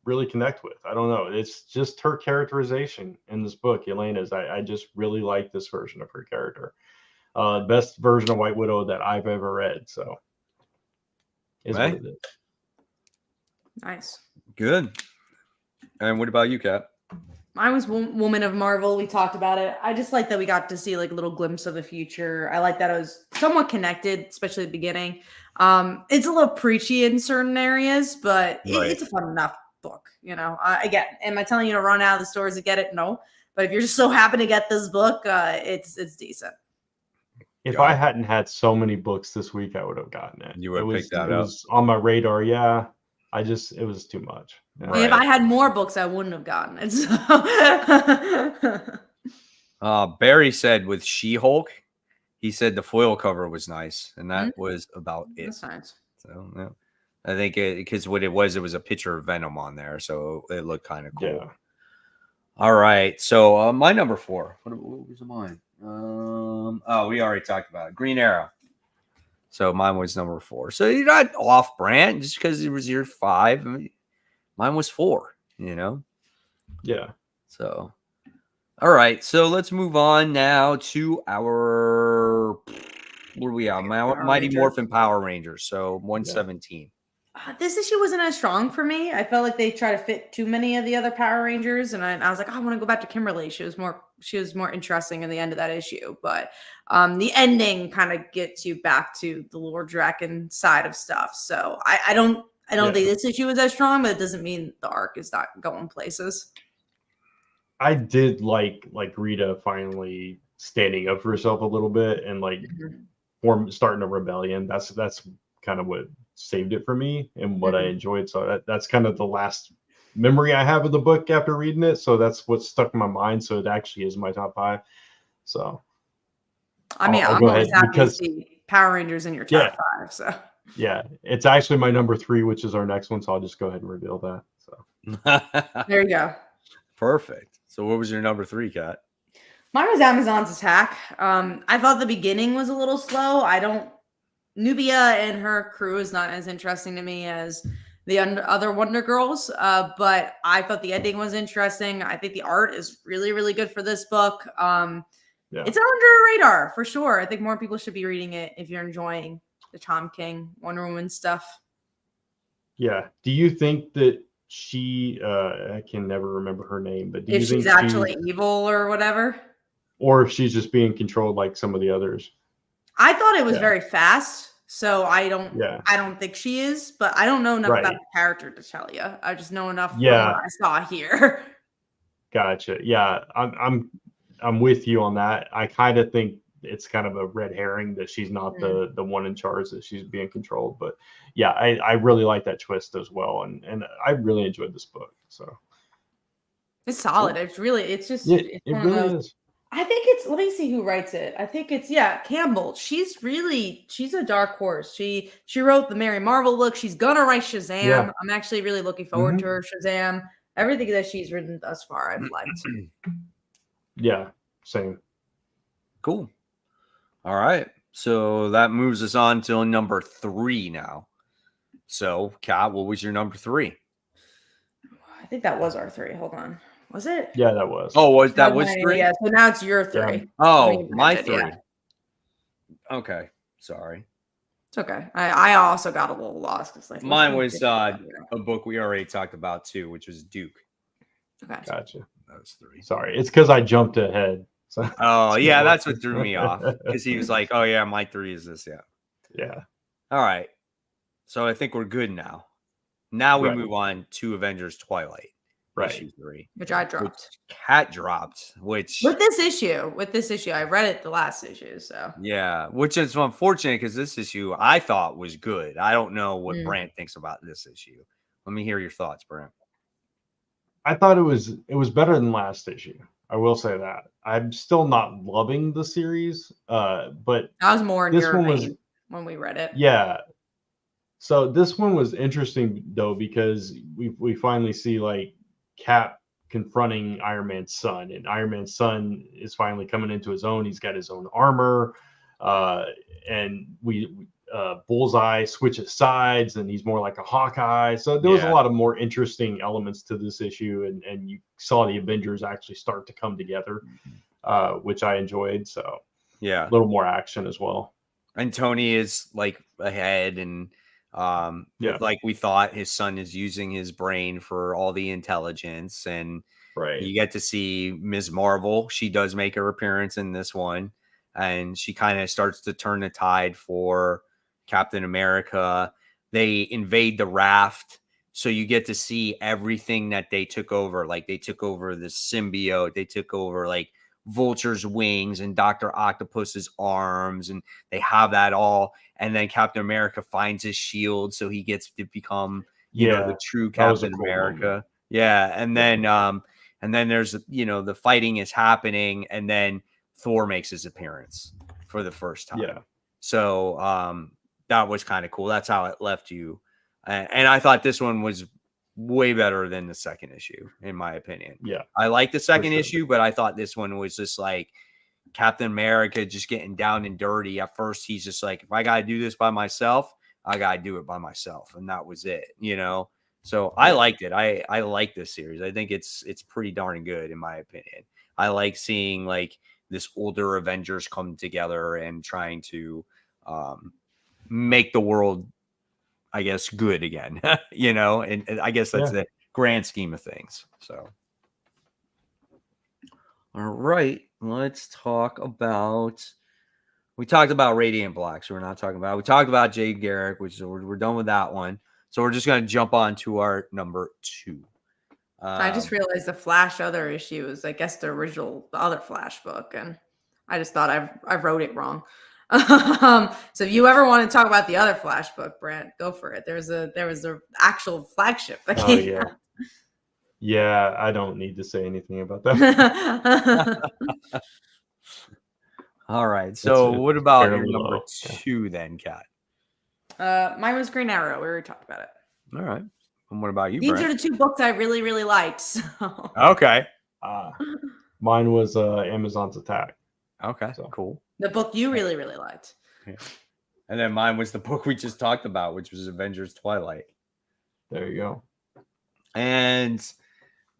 really connect with. I don't know. It's just her characterization in this book, Elena's. I just really like this version of her character. Best version of White Widow that I've ever read. So is Right. what it is. Nice. Good. And what about you, Kat? I was Woman of Marvel. We talked about it. I just like that we got to see like a little glimpse of the future. I like that it was somewhat connected, especially at the beginning. It's a little preachy in certain areas, but it's a fun enough book. You know, again, am I telling you to run out of the stores to get it? No. But if you're just so happy to get this book, it's decent. If I hadn't had so many books this week, I would have gotten it. You would have picked that up. It was on my radar. Yeah. It was too much. Yeah. Right. If I had more books, I wouldn't have gotten it. So. Barry said with She-Hulk, he said the foil cover was nice, and that was about it. That's nice. So yeah. I think because what it was a picture of Venom on there, so it looked kind of cool. Yeah. All right, so my number 4. What was mine? We already talked about it. Green Arrow. So mine was number 4. So you're not off brand just because it was your 5. I mean, mine was 4. You know. Yeah. So, all right. So let's move on now to our where are we at? Mighty Morphin Power Rangers. So 117. This issue wasn't as strong for me. I felt like they tried to fit too many of the other Power Rangers, and I was like, I want to go back to Kimberly. She was more interesting in the end of that issue, but the ending kind of gets you back to the Lord Draken side of stuff. So I don't think this issue was as strong, but it doesn't mean the arc is not going places. I did like Rita finally standing up for herself a little bit and like starting a rebellion. That's kind of what saved it for me and what I enjoyed. So that's kind of the last memory I have of the book after reading it. So that's what stuck in my mind. So it actually is my top 5. So I mean, I'm always happy to see Power Rangers in your top 5. So yeah, it's actually my number 3, which is our next one. So I'll just go ahead and reveal that. So there you go. Perfect. So what was your number 3, Kat? Mine was Amazon's Attack. I thought the beginning was a little slow. Nubia and her crew is not as interesting to me as the other Wonder Girls, but I thought the ending was interesting. I think the art is really, really good for this book. It's under the radar for sure. I think more people should be reading it if you're enjoying the Tom King Wonder Woman stuff. Yeah. Do you think that she, I can never remember her name, but do you think she's actually evil or whatever? Or if she's just being controlled like some of the others? I thought it was very fast, so I don't think she is, but I don't know enough about the character to tell you. I just know enough from what I saw here. Gotcha. Yeah, I'm with you on that. I kind of think it's kind of a red herring that she's not the one in charge, that she's being controlled. But yeah, I really like that twist as well, and I really enjoyed this book. So it's solid. It's really it really is. I think let me see who writes it. I think it's Campbell. She's a dark horse. She wrote the Mary Marvel look. She's gonna write Shazam. Yeah. I'm actually really looking forward to her Shazam. Everything that she's written thus far, I've liked. Yeah, same. Cool. All right. So that moves us on to number 3 now. So, Kat, what was your number 3? I think that was our 3. Hold on. Was it? Yeah, that was. Oh, was 3? Yeah, so now it's your 3. Yeah. Oh, my 3. Yeah. Okay. Sorry. It's okay. I also got a little lost. It's like mine was a book we already talked about too, which was Duke. Okay. Gotcha. That was 3. Sorry. It's because I jumped ahead. So oh, yeah, that's what threw me off. Because he was like, oh, yeah, my 3 is this. Yeah. Yeah. All right. So I think we're good now. Now we move on to Avengers Twilight. Right. Issue 3. Which I dropped. Cat dropped, which... With this issue, I read it the last issue, so... Yeah, which is unfortunate because this issue I thought was good. I don't know what Brant thinks about this issue. Let me hear your thoughts, Brant. I thought it was better than last issue. I will say that. I'm still not loving the series, but... I was more in your vein when we read it. Yeah. So this one was interesting, though, because we finally see, like, Cap confronting Iron Man's son, and Iron Man's son is finally coming into his own. He's got his own armor, and Bullseye switches sides and he's more like a Hawkeye. So there was a lot of more interesting elements to this issue, and you saw the Avengers actually start to come together, which I enjoyed. So yeah, a little more action as well. And Tony is like ahead, and like we thought, his son is using his brain for all the intelligence, and you get to see Ms. Marvel. She does make her appearance in this one, and she kind of starts to turn the tide for Captain America. They invade the raft, so you get to see everything that they took over. Like they took over the symbiote, they took over like Vulture's wings and Dr. Octopus's arms, and they have that all. And then Captain America finds his shield, so he gets to become, you know, the true Captain America. Moment. Yeah, and then there's, you know, the fighting is happening, and then Thor makes his appearance for the first time. Yeah. So that was kind of cool. That's how it left you. And I thought this one was way better than the second issue, in my opinion. Yeah. I like the second issue, but I thought this one was just like Captain America just getting down and dirty. At first, he's just like, if I got to do this by myself, I got to do it by myself. And that was it, you know? So I liked it. I like this series. I think it's pretty darn good, in my opinion. I like seeing like this older Avengers come together and trying to make the world, I guess, good again, you know, and I guess that's the grand scheme of things. So, all right, let's talk about, we talked about Radiant Black, so we're not talking about, we talked about Jade Garrick, which is, we're done with that one. So we're just going to jump on to our number 2. I just realized the Flash other issue is, I guess, the other Flash book, and I just thought I wrote it wrong. So if you ever want to talk about the other Flash book, Brant, go for it. There was a actual flagship that came out. Yeah, I don't need to say anything about that. All right. So what about your number 2 then, Kat? Mine was Green Arrow. We already talked about it. All right. And what about you, These Brent? are the 2 books I really, really liked. So. Okay. Mine was Amazon's Attack. Okay, cool. The book you really, really liked. Yeah. And then mine was the book we just talked about, which was Avengers Twilight. There you go. And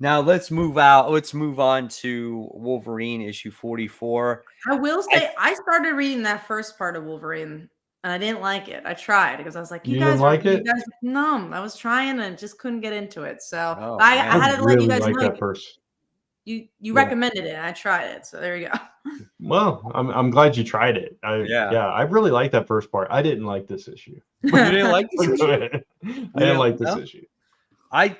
now let's move on to Wolverine issue 44. I will say I started reading that first part of Wolverine and I didn't like it. I tried because I was like, you guys are numb. I was trying and just couldn't get into it. So I had to let you guys know. That first. You recommended it and I tried it. So there you go. Well, I'm glad you tried it. I really liked that first part. I didn't like this issue. You didn't like this issue? I didn't like this issue. I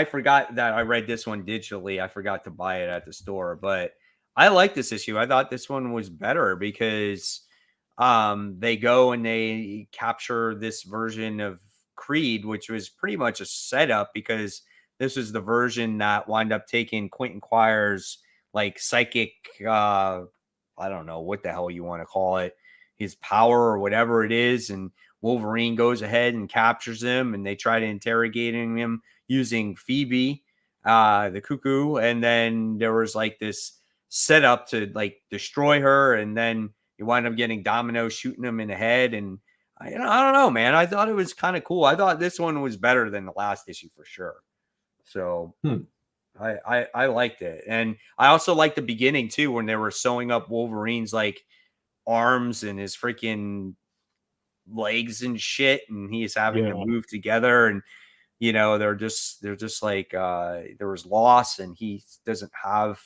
forgot that I read this one digitally. I forgot to buy it at the store, but I like this issue. I thought this one was better because they go and they capture this version of Creed, which was pretty much a setup because this is the version that wound up taking Quentin Quire's like psychic, I don't know what the hell you want to call it, his power or whatever it is. And Wolverine goes ahead and captures him and they try to interrogate him using Phoebe, the cuckoo. And then there was like this setup to like destroy her. And then you wind up getting Domino shooting him in the head. And I don't know, man. I thought it was kind of cool. I thought this one was better than the last issue for sure. So I liked it. And I also liked the beginning too, when they were sewing up Wolverine's like arms and his freaking legs and shit. And he's having to move together. And, you know, they're just like, there was loss and he doesn't have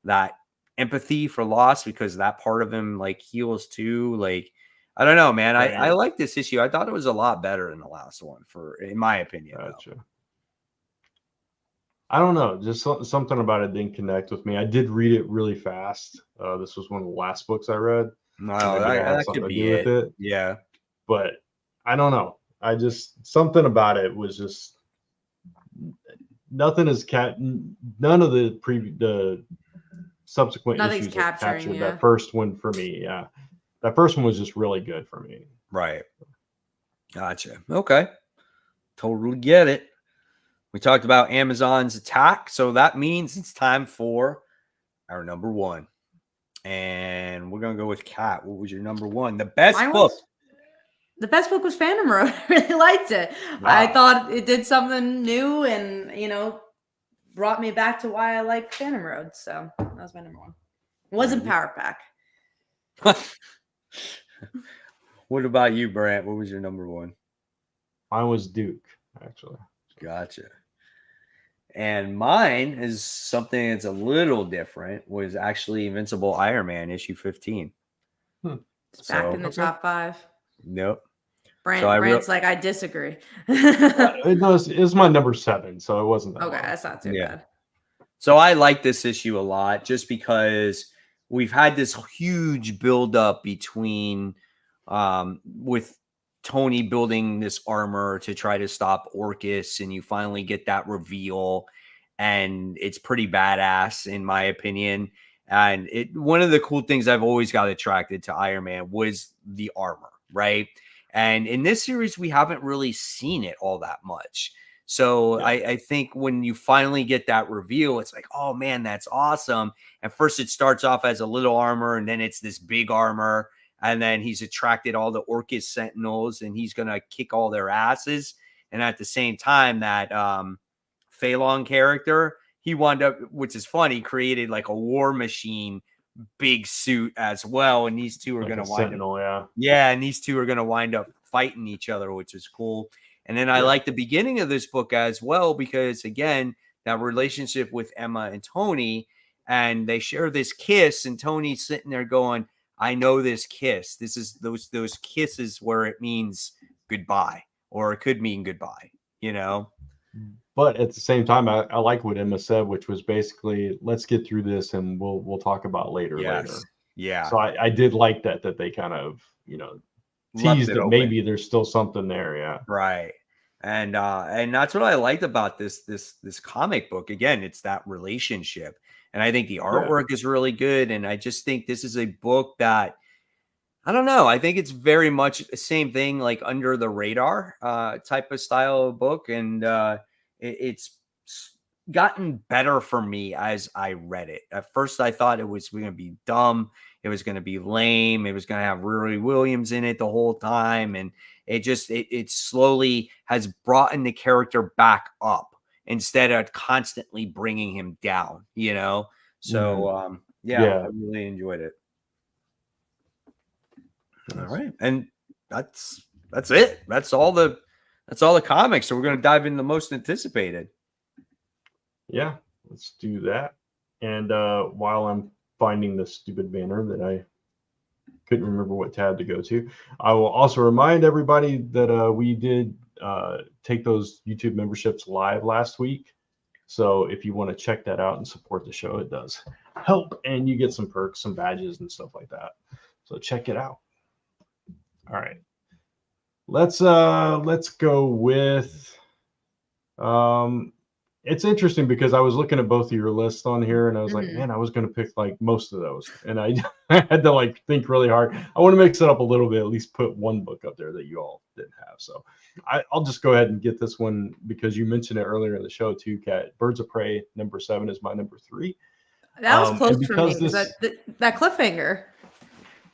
that empathy for loss because that part of him like heals too. Like, I don't know, man. I like this issue. I thought it was a lot better than the last one in my opinion. Gotcha. I don't know. Just something about it didn't connect with me. I did read it really fast. This was one of the last books I read. No, that could be it. Yeah. But I don't know. Something about it was just nothing is none of the subsequent issues captured that first one for me. Yeah. That first one was just really good for me. Right. Gotcha. Okay. Totally get it. We talked about Amazon's Attack, so that means it's time for our number 1. And we're going to go with Kat. What was your number 1? The best book. The best book was Phantom Road. I really liked it. I Wow. thought it did something new and, brought me back to why I like Phantom Road. So that was my number one. It wasn't Power Pack. What about you, Brant? What was your number one? Mine was Duke, actually. Gotcha. And mine is something that's a little different. Was actually Invincible Iron Man issue 15. It's back in the top 5. Nope. Brant's like, I disagree. It's my number 7, so it wasn't that Okay, long. that's not too bad. So I like this issue a lot just because we've had this huge buildup between with Tony building this armor to try to stop Orcus, and you finally get that reveal, and it's pretty badass in my opinion. And one of the cool things I've always got attracted to Iron Man was the armor, right? And in this series, we haven't really seen it all that much. So I think when you finally get that reveal, it's like, oh man, that's awesome. At first it starts off as a little armor, and then it's this big armor. And then he's attracted all the Orcus Sentinels, and he's going to kick all their asses. And at the same time, that Phalon character, he wound up, which is funny, created like a war machine big suit as well. And these two are Like going to a wind Sentinel, up. Yeah, and these two are going to wind up fighting each other, which is cool. And then I like the beginning of this book as well, because again, that relationship with Emma and Tony, and they share this kiss, and Tony's sitting there going, I know this kiss. This is those kisses where it means goodbye, or it could mean goodbye, But at the same time, I like what Emma said, which was basically, let's get through this and we'll talk about later. Yeah. So I did like that they kind of, teased that maybe there's still something there. Yeah. Right. And that's what I liked about this comic book. Again, it's that relationship. And I think the artwork is really good. And I just think this is a book that, I don't know, I think it's very much the same thing, like under the radar type of style of book. And it's gotten better for me as I read it. At first, I thought it was going to be dumb. It was going to be lame. It was going to have Riri Williams in it the whole time. And it slowly has brought in the character back up instead of constantly bringing him down, So, I really enjoyed it. All right. And that's it. That's all the comics. So we're going to dive into the most anticipated. Yeah, let's do that. And while I'm finding this stupid banner that I couldn't remember what tab to go to, I will also remind everybody that we did take those YouTube memberships live last week. So if you want to check that out and support the show, it does help, and you get some perks, some badges, and stuff like that. So check it out. All right, let's go with. It's interesting because I was looking at both of your lists on here, and I was like, man, I was going to pick like most of those, and I had to like think really hard. I want to mix it up a little bit, at least put one book up there that you all didn't have. So I'll just go ahead and get this one because you mentioned it earlier in the show too, Kat. Birds of Prey number 7 is my number 3. That was close for me because that cliffhanger.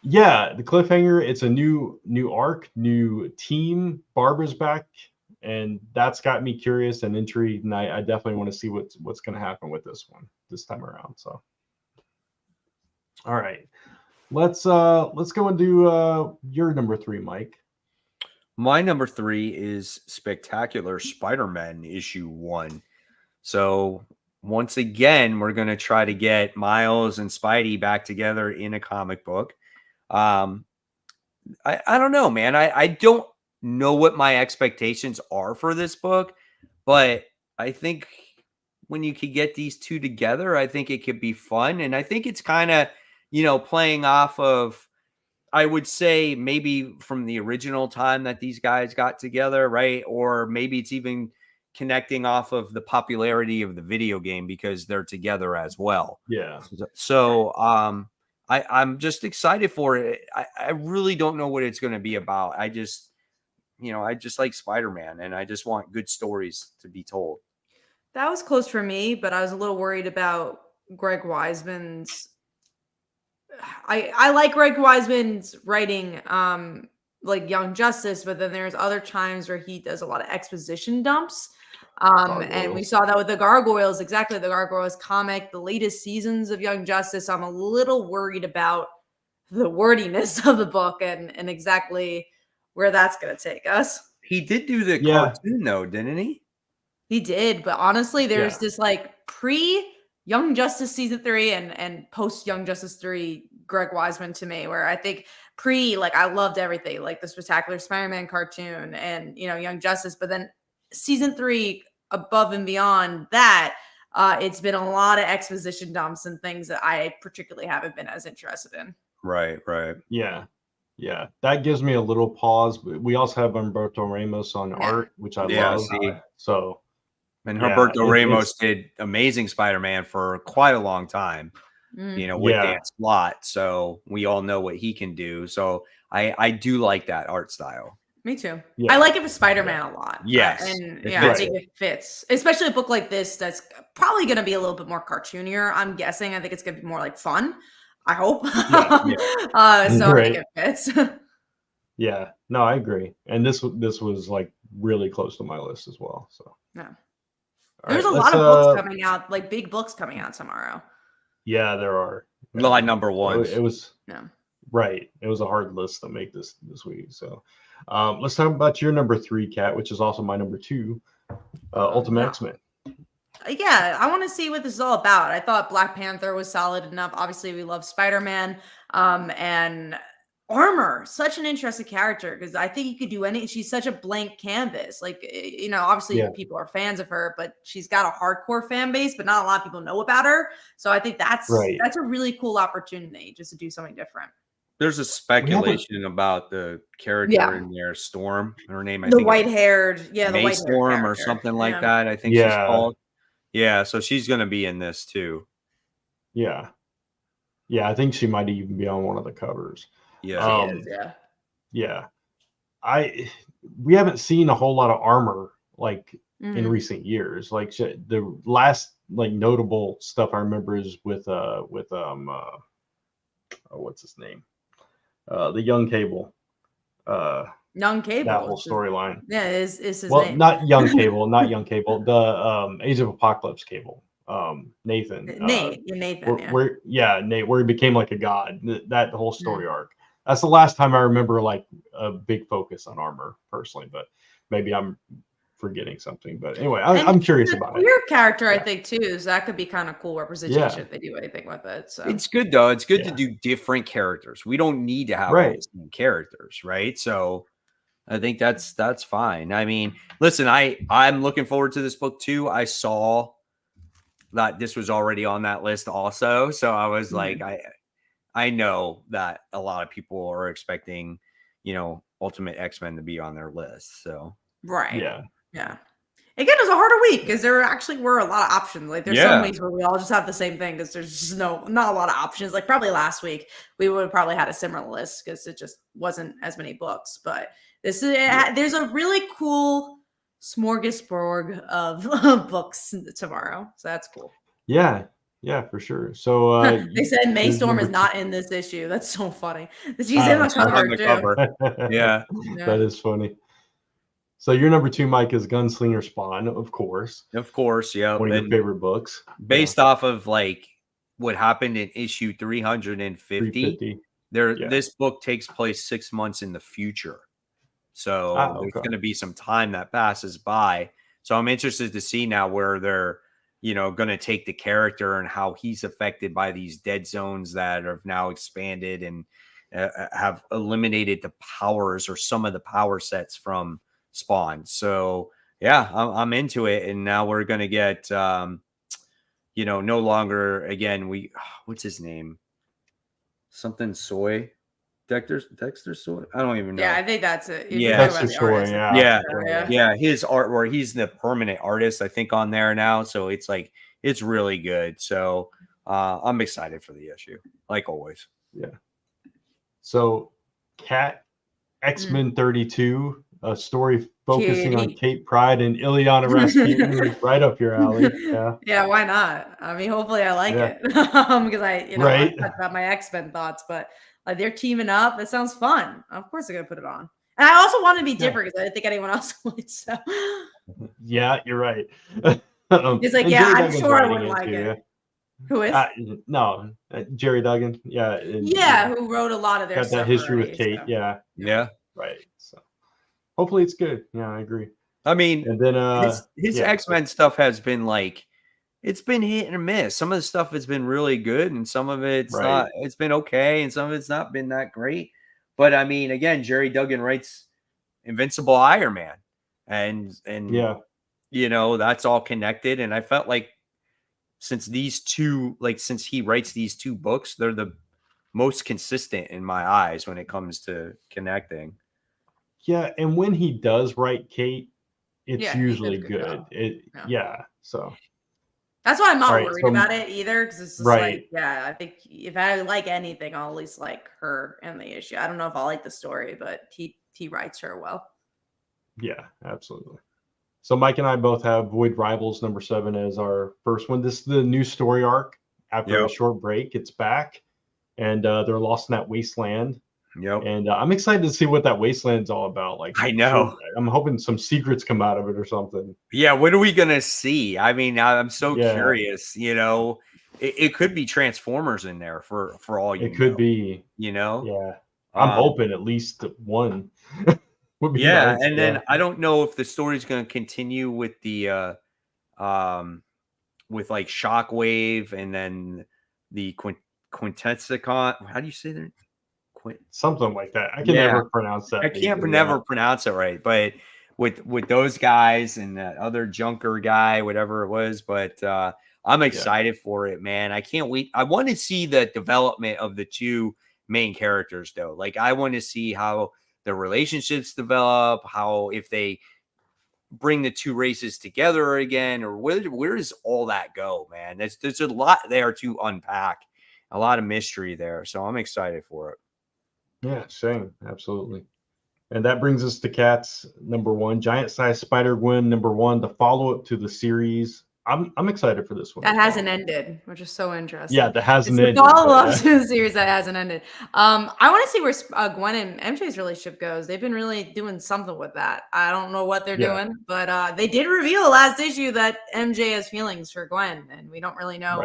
Yeah, the cliffhanger. It's a new arc, new team. Barbara's back, and that's got me curious and intrigued. And I definitely want to see what's going to happen with this one this time around. So, all right, let's go and do your number 3, Mike. My number 3 is Spectacular Spider-Man issue 1. So once again, we're going to try to get Miles and Spidey back together in a comic book. I don't know, man. I don't know what my expectations are for this book, but I think when you could get these two together, I think it could be fun. And I think it's kind of, playing off of, I would say maybe from the original time that these guys got together, right? Or maybe it's even connecting off of the popularity of the video game because they're together as well. Yeah. So, I'm just excited for it. I really don't know what it's going to be about. I just like Spider-Man, and I just want good stories to be told. That was close for me, but I was a little worried about Greg Weisman's. I like Greg Weisman's writing, like Young Justice, but then there's other times where he does a lot of exposition dumps. And we Gargoyles. saw that with the Gargoyles, exactly the Gargoyles comic, the latest seasons of Young Justice. I'm a little worried about the wordiness of the book and exactly where that's going to take us. He did do the Yeah. cartoon though, didn't he? He did, but honestly, there's Yeah. this like pre Young Justice season 3 and post Young Justice 3 Greg Wiseman to me, where I think pre, like I loved everything, like the Spectacular Spider-Man cartoon and Young Justice, but then season 3 above and beyond that, it's been a lot of exposition dumps and things that I particularly haven't been as interested in. Right. Yeah. That gives me a little pause. But we also have Humberto Ramos on art, which I Yeah, love. see. So, And Yeah, Humberto Ramos it's- did Amazing Spider-Man for quite a long time, with Yeah. Dan Slott. So we all know what he can do. So I do like that art style. Me too. Yeah. I like it for Spider-Man a lot. Yes, and it yeah, I fits. think it fits, especially a book like this that's probably going to be a little bit more cartoonier. I'm guessing. I think it's going to be more like fun. I hope. So I think it fits. Yeah. No, I agree. And this was like really close to my list as well. So Yeah. All There's right, a lot let's, of books coming out, like big books coming out tomorrow. Yeah, there are. Line number So one. it was Yeah. right. It was a hard list to make this week. So let's talk about your number 3, Kat, which is also my number 2, Ultimate Yeah. X-Men. Yeah, I want to see what this is all about. I thought Black Panther was solid enough. Obviously, we love Spider-Man. And Armor, such an interesting character because I think you could do any. She's such a blank canvas. Like, obviously Yeah. people are fans of her, but she's got a hardcore fan base, but not a lot of people know about her. So I think that's Right. a really cool opportunity just to do something different. There's a speculation about the character Yeah. in there, Storm. Her name, I The think, is white-haired, the May white-haired Storm or character. something like Yeah. that. I think she's Yeah. called. Yeah, so she's going to be in this too. Yeah. Yeah, I think she might even be on one of the covers. Yeah. She is, yeah. Yeah. We haven't seen a whole lot of Armor like in Mhm. recent years. Like the last like notable stuff I remember is with what's his name? The Young Cable. Young Cable. That whole storyline. Yeah, is his Well, name. not Young Cable, not Young Cable. The Age of Apocalypse Cable. Nathan. Nathan, yeah. Nate, where he became like a god. That whole story arc. That's the last time I remember like a big focus on Armor personally, but maybe I'm forgetting something. But anyway, I'm curious about it. Weird character, I think, too. So that could be kind of cool representation Yeah. if they do anything with it. So It's good though. It's good to Yeah. do different characters. We don't need to have all Right. the same characters, right? So I think that's fine. I mean, listen, I'm looking forward to this book too. I saw that this was already on that list also, so I was like, I know that a lot of people are expecting, Ultimate X-Men to be on their list. So right. Yeah. Yeah. Again, it was a harder week because there actually were a lot of options. Like there's some weeks where we all just have the same thing because there's just not a lot of options. Like probably last week we would have probably had a similar list because it just wasn't as many books. But this is there's a really cool smorgasbord of books tomorrow, so that's cool. Yeah, for sure. So they said May here's Storm is number not in this issue. That's so funny. She's in the she's on cover the too. cover. Yeah. That is funny. So your number 2, Mike, is Gunslinger Spawn, of course. Of course, yeah. One of your favorite books. Based off of like what happened in issue 350. 350. This book takes place 6 months in the future. So there's going to be some time that passes by. So I'm interested to see now where they're, going to take the character and how he's affected by these dead zones that have now expanded and have eliminated the powers or some of the power sets from Spawn. So yeah, I'm into it. And now we're going to get, no longer again, what's his name? Something Soy. Dexter Soy? I don't even know. Yeah, I think that's it. Dexter Soy, yeah. His art where he's the permanent artist, I think, on there now. So it's like it's really good. So I'm excited for the issue, like always. Yeah. So Cat X-Men 32, a story focusing on Kate Pryde and Ilyana Rasputin, right up your alley. Yeah. Yeah, why not? I mean, hopefully I like it because I talked about my X-Men thoughts, but like they're teaming up. It sounds fun. Of course, they're gonna put it on. And I also wanted to be Yeah. different because I didn't think anyone else would. So Yeah, you're right. he's like, And yeah, Jerry I'm Duggan's sure I writing wouldn't like too, it. Who is? No, Jerry Duggan. Yeah, and, Yeah, who wrote a lot of their got that stuff history with already, Kate. so. Yeah, Yeah. right. So hopefully it's good. Yeah, I agree. I mean, And then his yeah, X-Men stuff has been like, it's been hit and miss. Some of the stuff has been really good, and some of it's Right. not. It's been okay, and some of it's not been that great. But I mean, again, Jerry Duggan writes Invincible Iron Man, and yeah, you know, that's all connected. And I felt like since since he writes these two books, they're the most consistent in my eyes when it comes to connecting. yeah. And when he does write Kate, it's Yeah, he did a usually good good. job. Yeah. So That's why I'm not All right, worried so- about it either, because it's just Right. like, yeah, I think if I like anything, I'll at least like her and the issue. I don't know if I'll like the story, but he writes her well. yeah, absolutely. So Mike and I both have Void Rivals #7 as our first one. This is the new story arc. After Yep. a short break, it's back, and they're lost in that wasteland. Yep. And I'm excited to see what that wasteland's all about. Like, I know. I'm hoping some secrets come out of it or something. Yeah, what are we gonna see? I mean, I'm so Yeah. curious. You know, it could be Transformers in there for all you It could know, be. you know. Yeah, I'm hoping at least one. Would be Yeah, nice. and then I don't know if the story's going to continue with the with like Shockwave and then the Quintessicon. How do you say that? Something like that. I can Yeah. never pronounce that. I can't either, never pronounce it right, but with those guys and that other Junker guy, whatever it was, but I'm excited for it, man. I can't wait. I want to see the development of the two main characters, though. Like, I want to see how the relationships develop, how if they bring the two races together again, or where does all that go, man? There's a lot there to unpack, a lot of mystery there. So I'm excited for it. Yeah, same. Absolutely. And that brings us to Cats #1, Giant Size Spider-Gwen #1, the follow-up to the series. I'm excited for this one. That hasn't ended, which is so interesting. Yeah, that hasn't it's ended. the follow-up Yeah. to the series that hasn't ended. I want to see where Gwen and MJ's relationship goes. They've been really doing something with that. I don't know what they're doing, but they did reveal last issue that MJ has feelings for Gwen, and we don't really know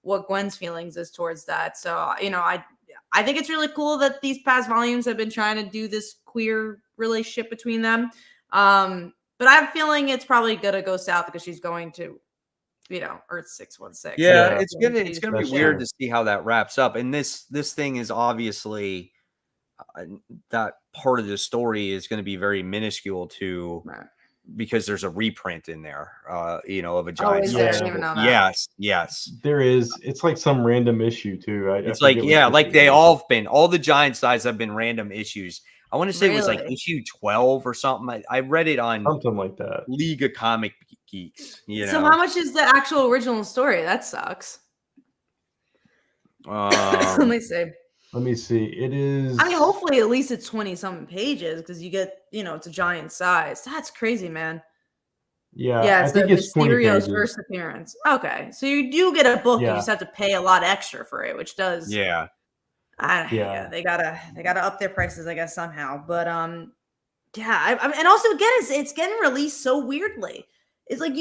what Gwen's feelings is towards that. So, you know, I think it's really cool that these past volumes have been trying to do this queer relationship between them. But I have a feeling it's probably gonna go south because she's going to, you know, Earth 616. Yeah, it's gonna be That's weird true. to see how that wraps up. And this thing is obviously that part of the story is going to be very minuscule to because there's a reprint in there, you know, of a giant. is there? I didn't even know that. Yes. There is. It's like some random issue too. It's like, yeah, like they all have been. All the giant size have been random issues. I want to say it was like issue 12 or something. I read it on something like that. League of Comic Geeks. You know. So how much is the actual original story? That sucks. Let me see. Let me see. It is. I mean, hopefully at least it's 20-something pages because you get, you know, it's a giant size. That's crazy, man. Yeah, it's I think it's 20 Mysterio's pages. first appearance. Okay, so you do get a book, you Yeah. just have to pay a lot extra for it, which does. Yeah. Yeah, they gotta up their prices, I guess, somehow. But yeah, and also again, it's getting released so weirdly. It's like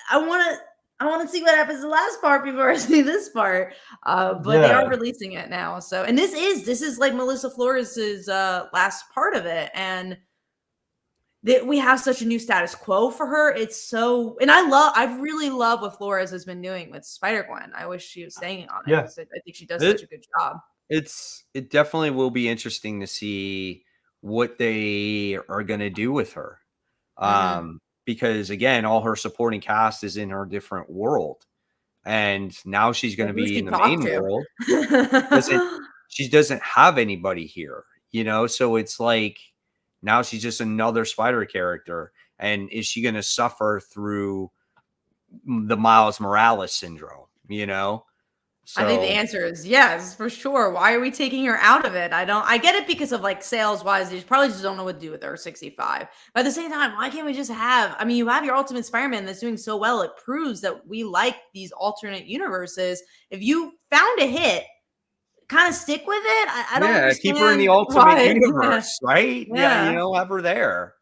I want to see what happens the last part before I see this part. But they are releasing it now. So, and this is like Melissa Flores's last part of it, and we have such a new status quo for her. It's so, and I really love what Flores has been doing with Spider-Gwen. I wish she was staying on it. Yeah. I think she does such a good job. It definitely will be interesting to see what they are going to do with her. Because again, all her supporting cast is in her different world. And now she's going to be in the main world. She doesn't have anybody here, you know? So it's like, now she's just another Spider character. And is she going to suffer through the Miles Morales syndrome, you know? So, I think the answer is yes, for sure. Why are we taking her out of it? I get it because of like sales wise, they probably just don't know what to do with her 65. But at the same time, why can't we just I mean, you have your Ultimate Spider-Man that's doing so well. It proves that we like these alternate universes. If you found a hit, kind of stick with it. I don't understand. Keep her in the ultimate why. universe, right? Yeah. You know, have her there.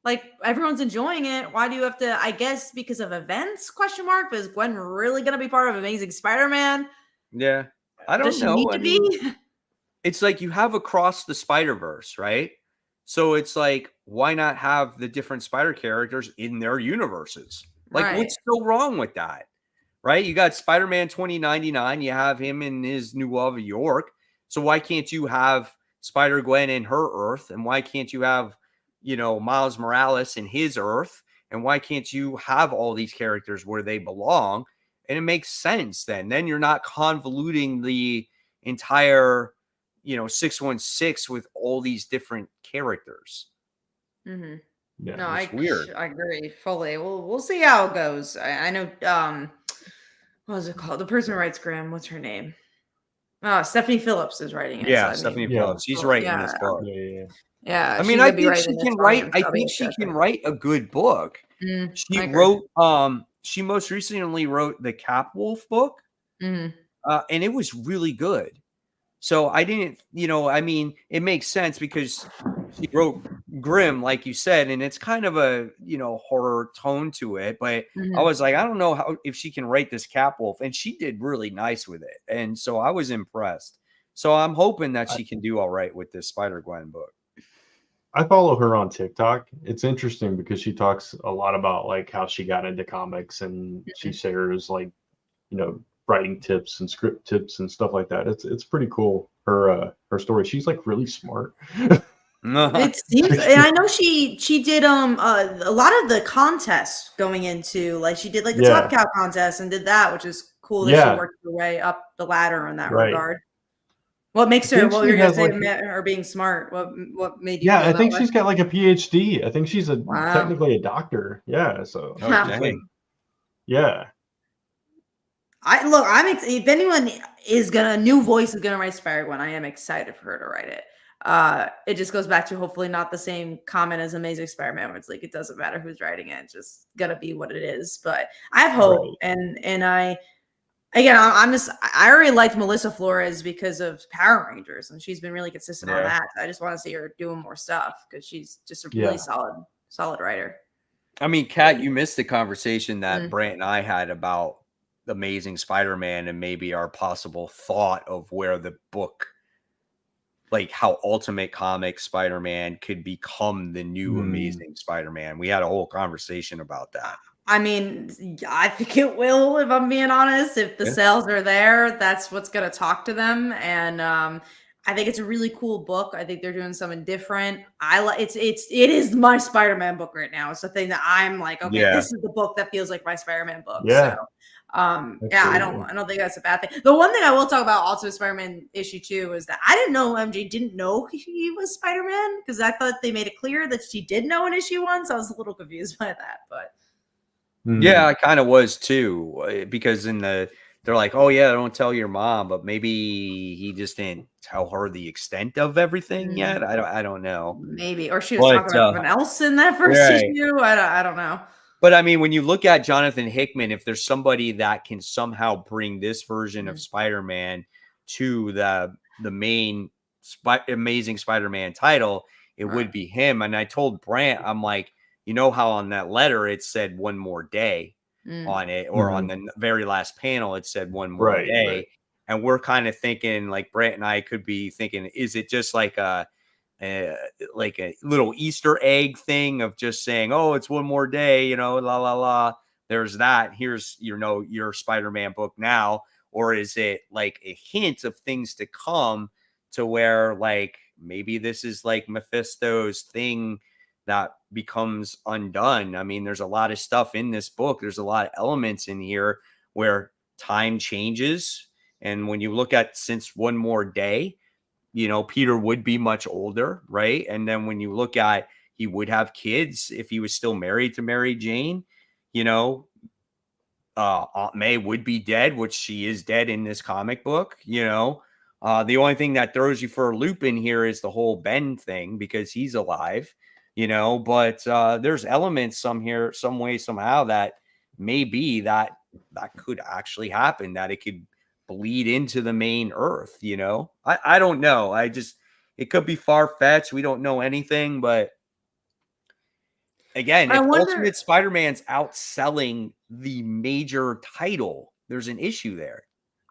Like everyone's enjoying it. Why do you have to? I guess because of events? Question mark. But is Gwen really gonna be part of Amazing Spider-Man? Yeah, I don't Does she know. need to be? It's like you have Across the Spider-Verse, right? So it's like, why not have the different Spider characters in their universes? Like, Right. what's so wrong with that? Right? You got Spider-Man 2099. You have him in his New York. So why can't you have Spider-Gwen in her Earth? And why can't you have, Miles Morales in his Earth? And why can't you have all these characters where they belong? And it makes sense then. Then you're not convoluting the entire, 616 with all these different characters. Mm-hmm. Yeah, No, it's weird. I agree fully. We'll see how it goes. I know. What was it called? The person who writes Graham. What's her name? Stephanie Phillips is writing it. Yeah, so, Stephanie Phillips. She's writing this book. Yeah. I mean, I think she can write. I think she can write a good book. She wrote. She most recently wrote the Cap Wolf book, and it was really good. So I didn't, I mean, it makes sense because she wrote Grimm, like you said, and it's kind of a, horror tone to it. But I was like, I don't know if she can write this Cap Wolf, and she did really nice with it, and so I was impressed. So I'm hoping that she can do all right with this Spider-Gwen book. I follow her on TikTok. It's interesting because she talks a lot about like how she got into comics, and she shares like, writing tips and script tips and stuff like that. It's pretty cool. Her story. She's like really smart. It seems, and I know she did a lot of the contests going into, like, she did like the Top Cow contest and did that, which is cool that she worked her way up the ladder in that regard. What makes her? What you're gonna say? Her being smart. What made you? Yeah, I think she's got like a PhD. I think she's technically a doctor. Yeah. So yeah. If anyone is a new voice is gonna write Spider-Gwen, I am excited for her to write it. It just goes back to hopefully not the same comment as Amazing Spider-Man, where it's like it doesn't matter who's writing it, it's just gonna be what it is. But I have hope, and I already liked Melissa Flores because of Power Rangers, and she's been really consistent on that. I just want to see her doing more stuff because she's just a really solid writer. I mean, Kat, you missed the conversation that Brant and I had about Amazing Spider-Man and maybe our possible thought of where the book, like how Ultimate Comics Spider-Man could become the new Amazing Spider-Man. We had a whole conversation about that. I mean, I think it will, if I'm being honest. If the sales are there, that's what's going to talk to them. And I think it's a really cool book. I think they're doing something different. It is my Spider-Man book right now. It's the thing that I'm like, okay, this is the book that feels like my Spider-Man book. Yeah. So, I don't think that's a bad thing. The one thing I will talk about also Spider-Man issue 2 is that I didn't know MJ didn't know he was Spider-Man, because I thought they made it clear that she did know in issue 1. So I was a little confused by that, but. Yeah, I kind of was too, because they're like, oh yeah, don't tell your mom, but maybe he just didn't tell her the extent of everything yet. I don't know. Maybe, or she was talking about someone else in that first issue. I don't know. But I mean, when you look at Jonathan Hickman, if there's somebody that can somehow bring this version of Spider-Man to the main Amazing Spider-Man title, it would be him. And I told Brant, I'm like, you know how on that letter it said one more day on it, or on the very last panel it said one more day. Right. And we're kind of thinking, like Brant and I could be thinking, is it just like a little Easter egg thing of just saying, oh, it's one more day, la la la. There's that. Here's your Spider-Man book now. Or is it like a hint of things to come, to where like maybe this is like Mephisto's thing that becomes undone? I mean, there's a lot of stuff in this book. There's a lot of elements in here where time changes. And when you look at Since One More Day, Peter would be much older, right? And then when you look at, he would have kids if he was still married to Mary Jane. Aunt May would be dead, which she is dead in this comic book. The only thing that throws you for a loop in here is the whole Ben thing, because he's alive. But there's elements some way, somehow, that maybe that could actually happen, that it could bleed into the main Earth, you know? I don't know. It could be far-fetched. We don't know anything, but again, I if wonder. Ultimate Spider-Man's outselling the major title, there's an issue there.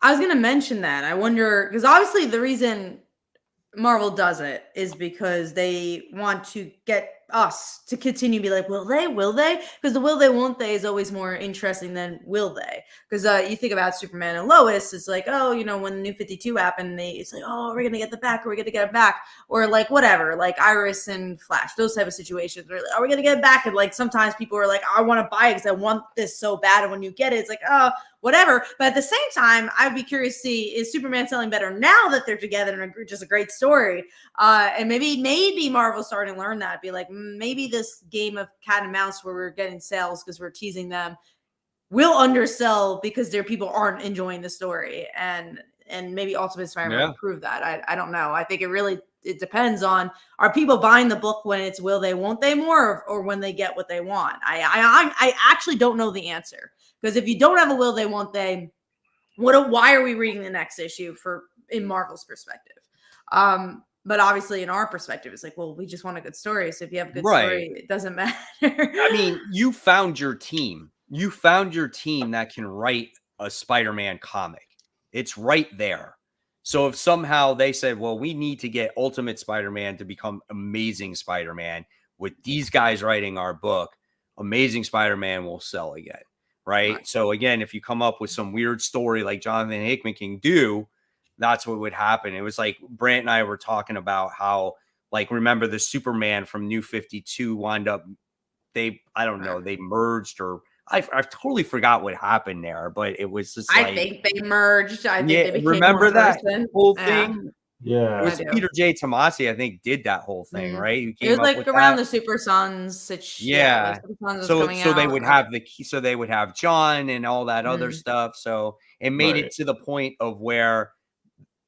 I was going to mention that. I wonder, because obviously the reason Marvel does it is because they want to get us to continue to be like, will they? Because the will they, won't they is always more interesting than will they. Because you think about Superman and Lois, it's like, oh, you know, when the New 52 happened, it's like, oh, we're going to get the back, or we're going to get it back. Or like whatever, like Iris and Flash, those type of situations. Where, are we going to get it back? And like sometimes people are like, I want to buy it because I want this so bad. And when you get it, it's like, oh, whatever. But at the same time, I'd be curious to see, is Superman selling better now that they're together and just a great story? And maybe Marvel's starting to learn that. Be like, maybe this game of cat and mouse where we're getting sales because we're teasing them will undersell because their people aren't enjoying the story. And maybe Ultimate Spider-Man will prove that. I don't know. I think it depends on, are people buying the book when it's will they, won't they more, or when they get what they want? I actually don't know the answer. Because if you don't have a will they, won't they, why are we reading the next issue in Marvel's perspective? But obviously in our perspective, it's like, well, we just want a good story. So if you have a good story, it doesn't matter. I mean, you found your team. You found your team that can write a Spider-Man comic. It's right there. So if somehow they said, well, we need to get Ultimate Spider-Man to become Amazing Spider-Man with these guys writing our book, Amazing Spider-Man will sell again. Right. So again, if you come up with some weird story like Jonathan Hickman can do, that's what would happen. It was like Brant and I were talking about how, like, remember the Superman from New 52 wound up, they merged, or I totally forgot what happened there, but it was just I think they merged. I think they became remember that whole Yeah. thing? Yeah. It was Peter J. Tomasi, I think, did that whole thing, right? It was like around the Super Sons. Yeah. So they would have they would have John and all that other stuff. So it made it to the point of where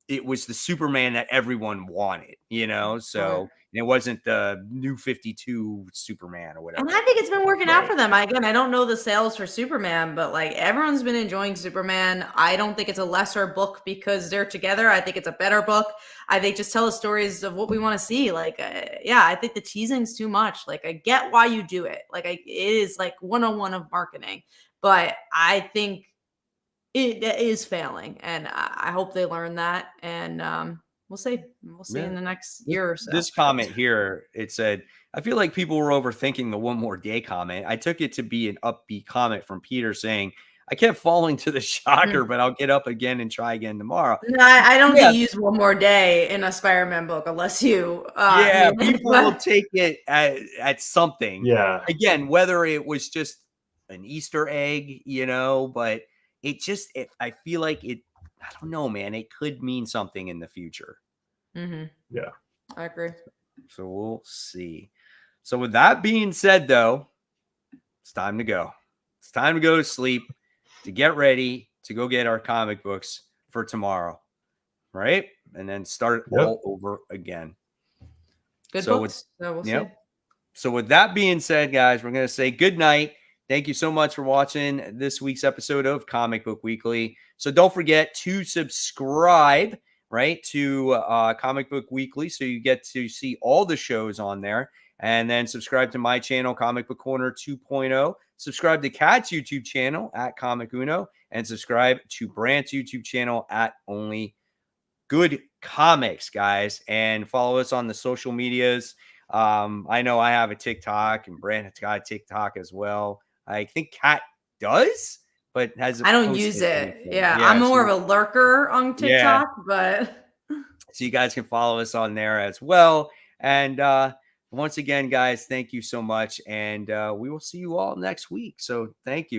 it was the Superman that everyone wanted, you know? So it wasn't the New 52 Superman or whatever. And I think it's been working out for them. I don't know the sales for Superman, but like everyone's been enjoying Superman. I don't think it's a lesser book because they're together. I think it's a better book. I think just tell us stories of what we want to see. Like, I think the teasing's too much. Like, I get why you do it. Like, it is like 101 of marketing, but I think it is failing, and I hope they learn that. And we'll see. We'll see in the next year or so. This comment here, it said, I feel like people were overthinking the one more day comment. I took it to be an upbeat comment from Peter saying, I kept falling to the shocker, but I'll get up again and try again tomorrow. No, I don't think you use one more day in a Spider-Man book unless you. People will take it at something. Yeah. Again, whether it was just an Easter egg, you know, but I feel like I don't know, man. It could mean something in the future. Yeah. I agree. So we'll see. So with that being said, though, it's time to go. It's time to go to sleep, to get ready to go get our comic books for tomorrow, right? And then start all over again. Good books. So we'll see. So with that being said, guys, we're going to say good night. Thank you so much for watching this week's episode of Comic Book Weekly. So don't forget to subscribe, right, to Comic Book Weekly so you get to see all the shows on there. And then subscribe to my channel, Comic Book Corner 2.0. Subscribe to Kat's YouTube channel at Comic Uno. And subscribe to Brant's YouTube channel at Only Good Comics, guys. And follow us on the social medias. I know I have a TikTok, and Brant has got a TikTok as well. I think Kat does, but hasn't. I don't use it. Yeah, I'm more of a lurker on TikTok, but so you guys can follow us on there as well. And once again, guys, thank you so much, and we will see you all next week. So thank you.